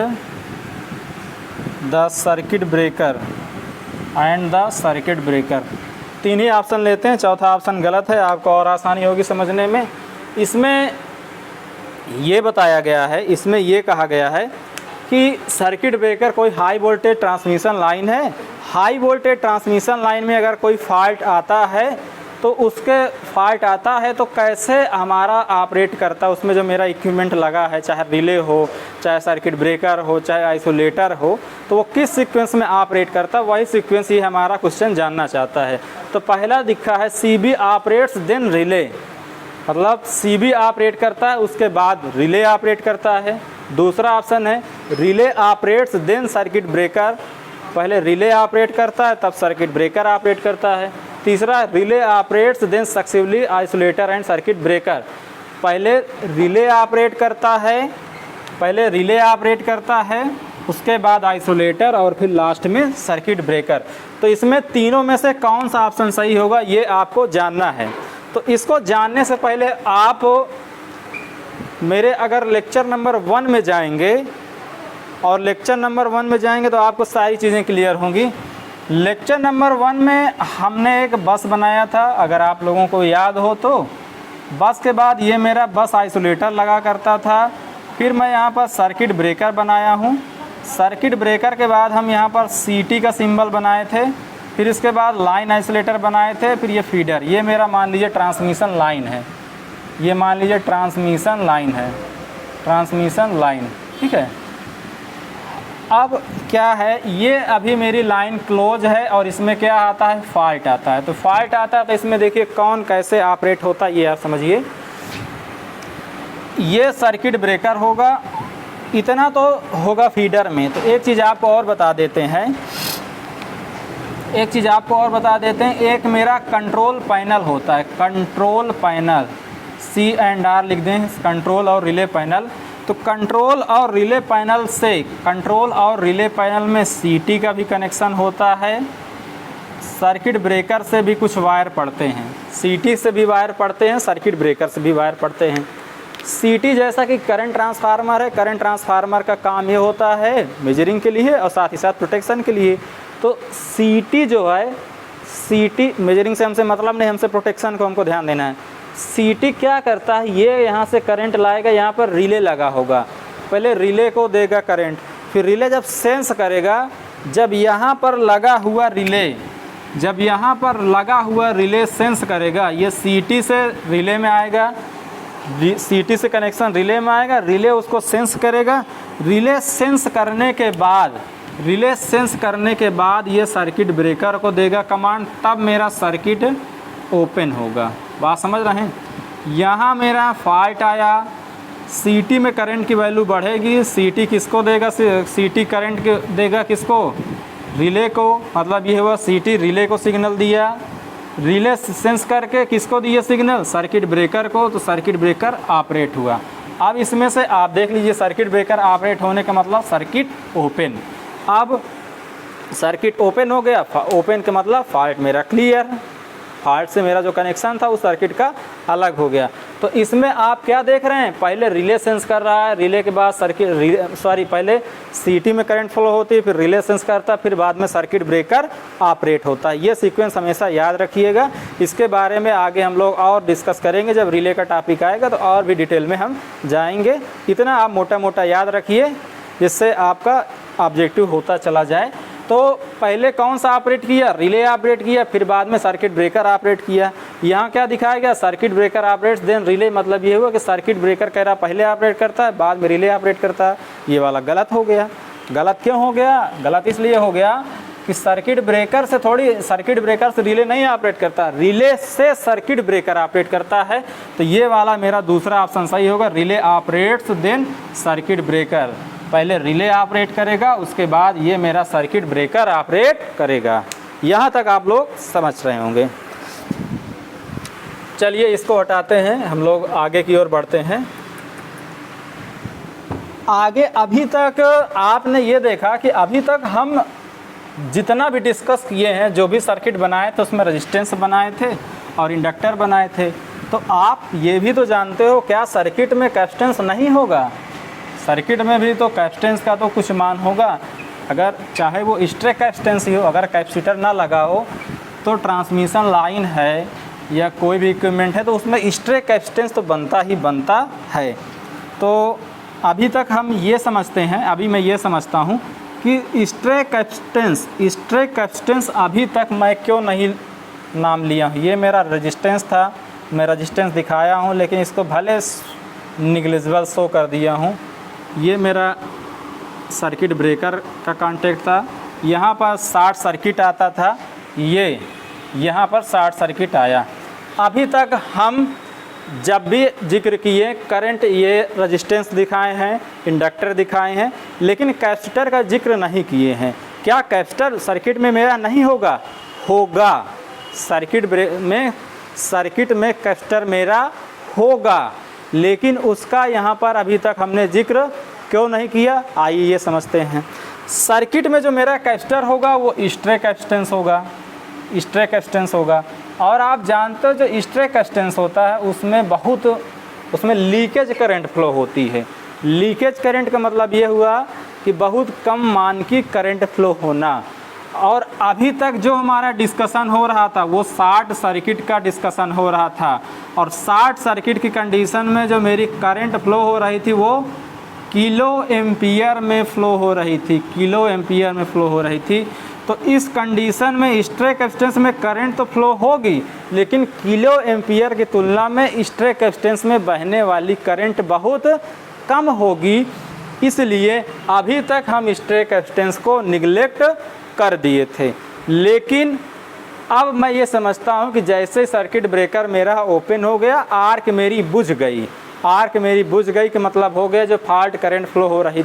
the circuit breaker. तीन ही ऑप्शन लेते हैं, चौथा option गलत है, आपको और आसानी होगी समझने में। इसमें ये बताया गया है, इसमें ये कहा गया है कि सर्किट ब्रेकर कोई हाई वोल्टेज ट्रांसमिशन लाइन है। हाई वोल्टेज ट्रांसमिशन लाइन में अगर कोई फॉल्ट आता है तो कैसे हमारा ऑपरेट करता है, उसमें जो मेरा इक्विपमेंट लगा है, चाहे रिले हो, चाहे सर्किट ब्रेकर हो, चाहे आइसोलेटर हो, तो वो किस सीक्वेंस में ऑपरेट करता है, वही सीक्वेंस ही हमारा क्वेश्चन जानना चाहता है। तो पहला दिखा है CB ऑपरेट्स देन रिले, मतलब CB ऑपरेट करता है उसके बाद रिले ऑपरेट करता है। दूसरा ऑप्शन है relay operates then circuit breaker, पहले रिले ऑपरेट करता है तब सर्किट ब्रेकर ऑपरेट करता है। तीसरा relay operates then successfully isolator and circuit breaker, पहले रिले ऑपरेट करता है उसके बाद आइसोलेटर और फिर लास्ट में सर्किट ब्रेकर। तो इसमें तीनों में से कौन सा ऑप्शन सही होगा ये आपको जानना है। तो इसको जानने से पहले आप मेरे अगर लेक्चर नंबर 1 में जाएंगे और लेक्चर नंबर 1 में जाएंगे तो आपको सारी चीज़ें क्लियर होंगी। लेक्चर नंबर 1 में हमने एक बस बनाया था, अगर आप लोगों को याद हो तो। बस के बाद ये मेरा बस आइसोलेटर लगा करता था, फिर मैं यहाँ पर सर्किट ब्रेकर बनाया हूँ। सर्किट ब्रेकर के बाद हम यहाँ पर CT का सिंबल बनाए थे, फिर इसके बाद लाइन आइसोलेटर बनाए थे, फिर ये फीडर, ये मेरा मान लीजिए ट्रांसमिशन लाइन है, ये मान लीजिए ट्रांसमिशन लाइन, ठीक है। अब क्या है, ये अभी मेरी लाइन क्लोज है और इसमें क्या आता है, फॉल्ट आता है। तो फॉल्ट आता है तो इसमें देखिए कौन कैसे ऑपरेट होता है ये आप समझिए। ये सर्किट ब्रेकर होगा, इतना तो होगा फीडर में। तो एक चीज़ आपको और बता देते हैं, एक मेरा कंट्रोल पैनल होता है, कंट्रोल पैनल, C&R लिख दें, कंट्रोल और रिले पैनल। तो कंट्रोल और रिले पैनल में CT का भी कनेक्शन होता है, सर्किट ब्रेकर से भी कुछ वायर पड़ते हैं, CT से भी वायर पड़ते हैं, सर्किट ब्रेकर से भी वायर पड़ते हैं। CT जैसा कि करंट ट्रांसफार्मर है, करंट ट्रांसफार्मर का काम ये होता है मेजरिंग के लिए और साथ ही साथ प्रोटेक्शन के लिए। तो CT जो है, CT मेजरिंग से हमसे मतलब नहीं, हमसे प्रोटेक्शन को हमको ध्यान देना है। CT क्या करता है, ये यहाँ से करंट लाएगा, यहाँ पर रिले लगा होगा, पहले रिले को देगा करंट, फिर रिले जब सेंस करेगा, जब यहाँ पर लगा हुआ रिले सेंस करेगा, ये CT से रिले में आएगा, CT से कनेक्शन रिले में आएगा, रिले उसको सेंस करेगा, रिले सेंस करने के बाद ये सर्किट ब्रेकर को देगा कमांड, तब मेरा सर्किट ओपन होगा। बात समझ रहे हैं। यहाँ मेरा फॉल्ट आया, CT में करंट की वैल्यू बढ़ेगी, CT किसको देगा, CT करंट देगा किसको, रिले को, मतलब ये हुआ CT रिले को सिग्नल दिया, रिले सेंस करके किसको दिए सिग्नल, सर्किट ब्रेकर को, तो सर्किट ब्रेकर ऑपरेट हुआ। अब इसमें से आप देख लीजिए सर्किट ब्रेकर ऑपरेट होने का मतलब सर्किट ओपन। अब सर्किट ओपन हो गया, ओपन का मतलब फॉल्ट मेरा क्लियर, फॉल्ट से मेरा जो कनेक्शन था उस सर्किट का अलग हो गया। तो इसमें आप क्या देख रहे हैं, पहले रिले सेंस कर रहा है, रिले के बाद पहले सीटी में करंट फ्लो होती है, फिर रिले सेंस करता है, फिर बाद में सर्किट ब्रेकर ऑपरेट होता है। ये सीक्वेंस हमेशा याद रखिएगा। इसके बारे में आगे हम लोग और डिस्कस करेंगे, जब रिले का टॉपिक आएगा तो और भी डिटेल में हम जाएंगे। इतना आप मोटा मोटा याद रखिए जिससे आपका ऑब्जेक्टिव होता चला जाए। तो पहले कौन सा ऑपरेट किया, रिले ऑपरेट किया, फिर बाद में सर्किट ब्रेकर ऑपरेट किया। यहाँ क्या दिखाया गया, circuit breaker operates then relay, मतलब ये हुआ कि सर्किट ब्रेकर कह रहा पहले ऑपरेट करता है, बाद में रिले ऑपरेट करता है। ये वाला गलत हो गया। गलत क्यों हो गया, गलत इसलिए हो गया कि सर्किट ब्रेकर से रिले नहीं ऑपरेट करता, रिले से सर्किट ब्रेकर ऑपरेट करता है। तो ये वाला मेरा दूसरा ऑप्शन सही होगा, relay operates then circuit breaker. पहले रिले ऑपरेट करेगा, उसके बाद ये मेरा सर्किट ब्रेकर ऑपरेट करेगा। यहाँ तक आप लोग समझ रहे होंगे। चलिए इसको हटाते हैं, हम लोग आगे की ओर बढ़ते हैं। आगे अभी तक आपने ये देखा कि अभी तक हम जितना भी डिस्कस किए हैं, जो भी सर्किट बनाए थे उसमें रेजिस्टेंस बनाए थे और इंडक्टर बनाए थे। तो आप ये भी तो जानते हो क्या सर्किट में कैपेसिटेंस नहीं होगा, सर्किट में भी तो कैपेसिटेंस का तो कुछ मान होगा। अगर चाहे वो स्ट्रे कैपेसिटेंस ही हो, अगर कैपेसिटर ना लगा हो तो ट्रांसमिशन लाइन है या कोई भी इक्विपमेंट है तो उसमें स्ट्रे कैपेसिटेंस तो बनता ही बनता है। तो अभी तक हम ये समझते हैं, अभी मैं ये समझता हूँ कि स्ट्रे कैपेसिटेंस अभी तक मैं क्यों नहीं नाम लिया हूँ। ये मेरा रेजिस्टेंस था, मैं रेजिस्टेंस दिखाया हूँ, लेकिन इसको भले निग्लिजिबल शो कर दिया हूँ। ये मेरा सर्किट ब्रेकर का कॉन्टेक्ट था, यहाँ पर शॉर्ट सर्किट आता था, ये यहाँ पर शॉर्ट सर्किट आया। अभी तक हम जब भी जिक्र किए करंट, ये रेजिस्टेंस दिखाए हैं, इंडक्टर दिखाए हैं, लेकिन कैपेसिटर का जिक्र नहीं किए हैं। क्या कैपेसिटर सर्किट में मेरा नहीं होगा, होगा। सर्किट में कैपेसिटर मेरा होगा, लेकिन उसका यहाँ पर अभी तक हमने जिक्र क्यों नहीं किया, आइए ये समझते हैं। सर्किट में जो मेरा कैपेसिटर होगा वो स्ट्रे कैपेसिटेंस होगा। और आप जानते हो जो स्ट्रे कैपेसिटेंस होता है उसमें लीकेज करंट फ्लो होती है। लीकेज करंट का मतलब ये हुआ कि बहुत कम मान की करंट फ्लो होना। और अभी तक जो हमारा डिस्कशन हो रहा था वो शॉर्ट सर्किट का डिस्कशन हो रहा था, और शॉर्ट सर्किट की कंडीशन में जो मेरी करंट फ्लो हो रही थी वो किलो एम्पियर में फ्लो हो रही थी। तो इस कंडीशन में स्ट्रे कैपेसिटेंस में करंट तो फ्लो होगी, लेकिन किलो एम्पियर की तुलना में स्ट्रे कैपेसिटेंस में बहने वाली करंट बहुत कम होगी। इसलिए अभी तक हम स्ट्रे कैपेसिटेंस को निगलेक्ट कर दिए थे। लेकिन अब मैं ये समझता हूँ कि जैसे सर्किट ब्रेकर मेरा ओपन हो गया, आर्क मेरी बुझ गई कि मतलब हो गया जो फॉल्ट करंट फ्लो हो रही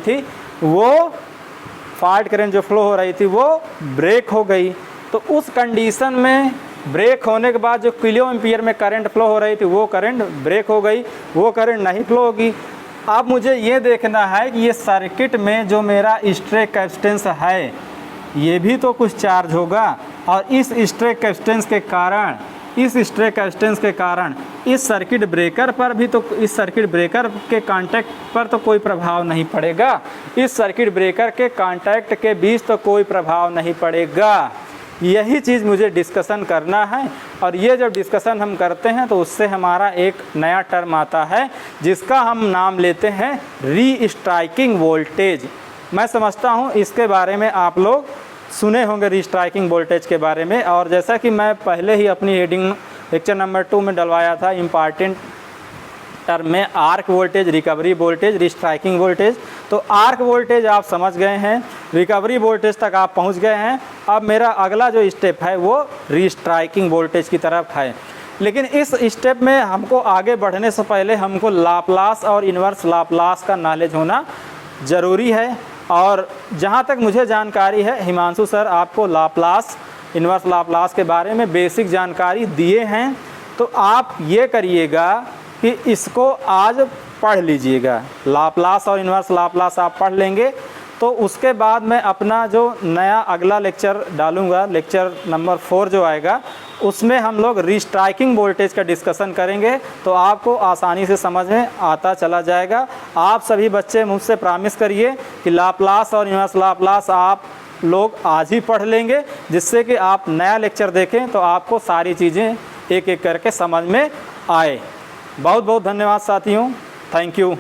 थी वो ब्रेक हो गई। तो उस कंडीशन में ब्रेक होने के बाद जो किलो एम्पियर में करंट फ्लो हो रही थी वो करंट ब्रेक हो गई, वो करंट नहीं फ्लो होगी। अब मुझे ये देखना है कि ये सर्किट में जो मेरा स्ट्रे कैपेसिटेंस है ये भी तो कुछ चार्ज होगा, और इस स्ट्रे कैपेसिटेंस के कारण इस सर्किट ब्रेकर पर भी तो, इस सर्किट ब्रेकर के कांटेक्ट पर तो कोई प्रभाव नहीं पड़ेगा, इस सर्किट ब्रेकर के कांटेक्ट के बीच तो कोई प्रभाव नहीं पड़ेगा। यही चीज़ मुझे डिस्कशन करना है। और ये जब डिस्कशन हम करते हैं तो उससे हमारा एक नया टर्म आता है जिसका हम नाम लेते हैं री स्ट्राइकिंग वोल्टेज। मैं समझता हूँ इसके बारे में आप लोग सुने होंगे, री स्ट्राइकिंग वोल्टेज के बारे में। और जैसा कि मैं पहले ही अपनी हेडिंग लेक्चर नंबर 2 में डलवाया था, इम्पॉर्टेंट टर्म में आर्क वोल्टेज, रिकवरी वोल्टेज, री स्ट्राइकिंग वोल्टेज। तो आर्क वोल्टेज आप समझ गए हैं, रिकवरी वोल्टेज तक आप पहुंच गए हैं। अब मेरा अगला जो स्टेप है वो री स्ट्राइकिंग वोल्टेज की तरफ है। लेकिन इस स्टेप में हमको आगे बढ़ने से पहले हमको लाप्लास और इन्वर्स लाप्लास का नॉलेज होना ज़रूरी है। और जहाँ तक मुझे जानकारी है, हिमांशु सर आपको लाप्लास इन्वर्स लाप्लास के बारे में बेसिक जानकारी दिए हैं। तो आप ये करिएगा कि इसको आज पढ़ लीजिएगा, लाप्लास और इन्वर्स लाप्लास आप पढ़ लेंगे तो उसके बाद मैं अपना जो नया अगला लेक्चर डालूँगा, लेक्चर नंबर 4 जो आएगा, उसमें हम लोग रीस्ट्राइकिंग वोल्टेज का डिस्कशन करेंगे। तो आपको आसानी से समझ में आता चला जाएगा। आप सभी बच्चे मुझसे प्रॉमिस करिए कि लाप्लास और इन्वर्स लाप्लास आप लोग आज ही पढ़ लेंगे, जिससे कि आप नया लेक्चर देखें तो आपको सारी चीज़ें एक एक करके समझ में आए। बहुत बहुत धन्यवाद साथियों, थैंक यू।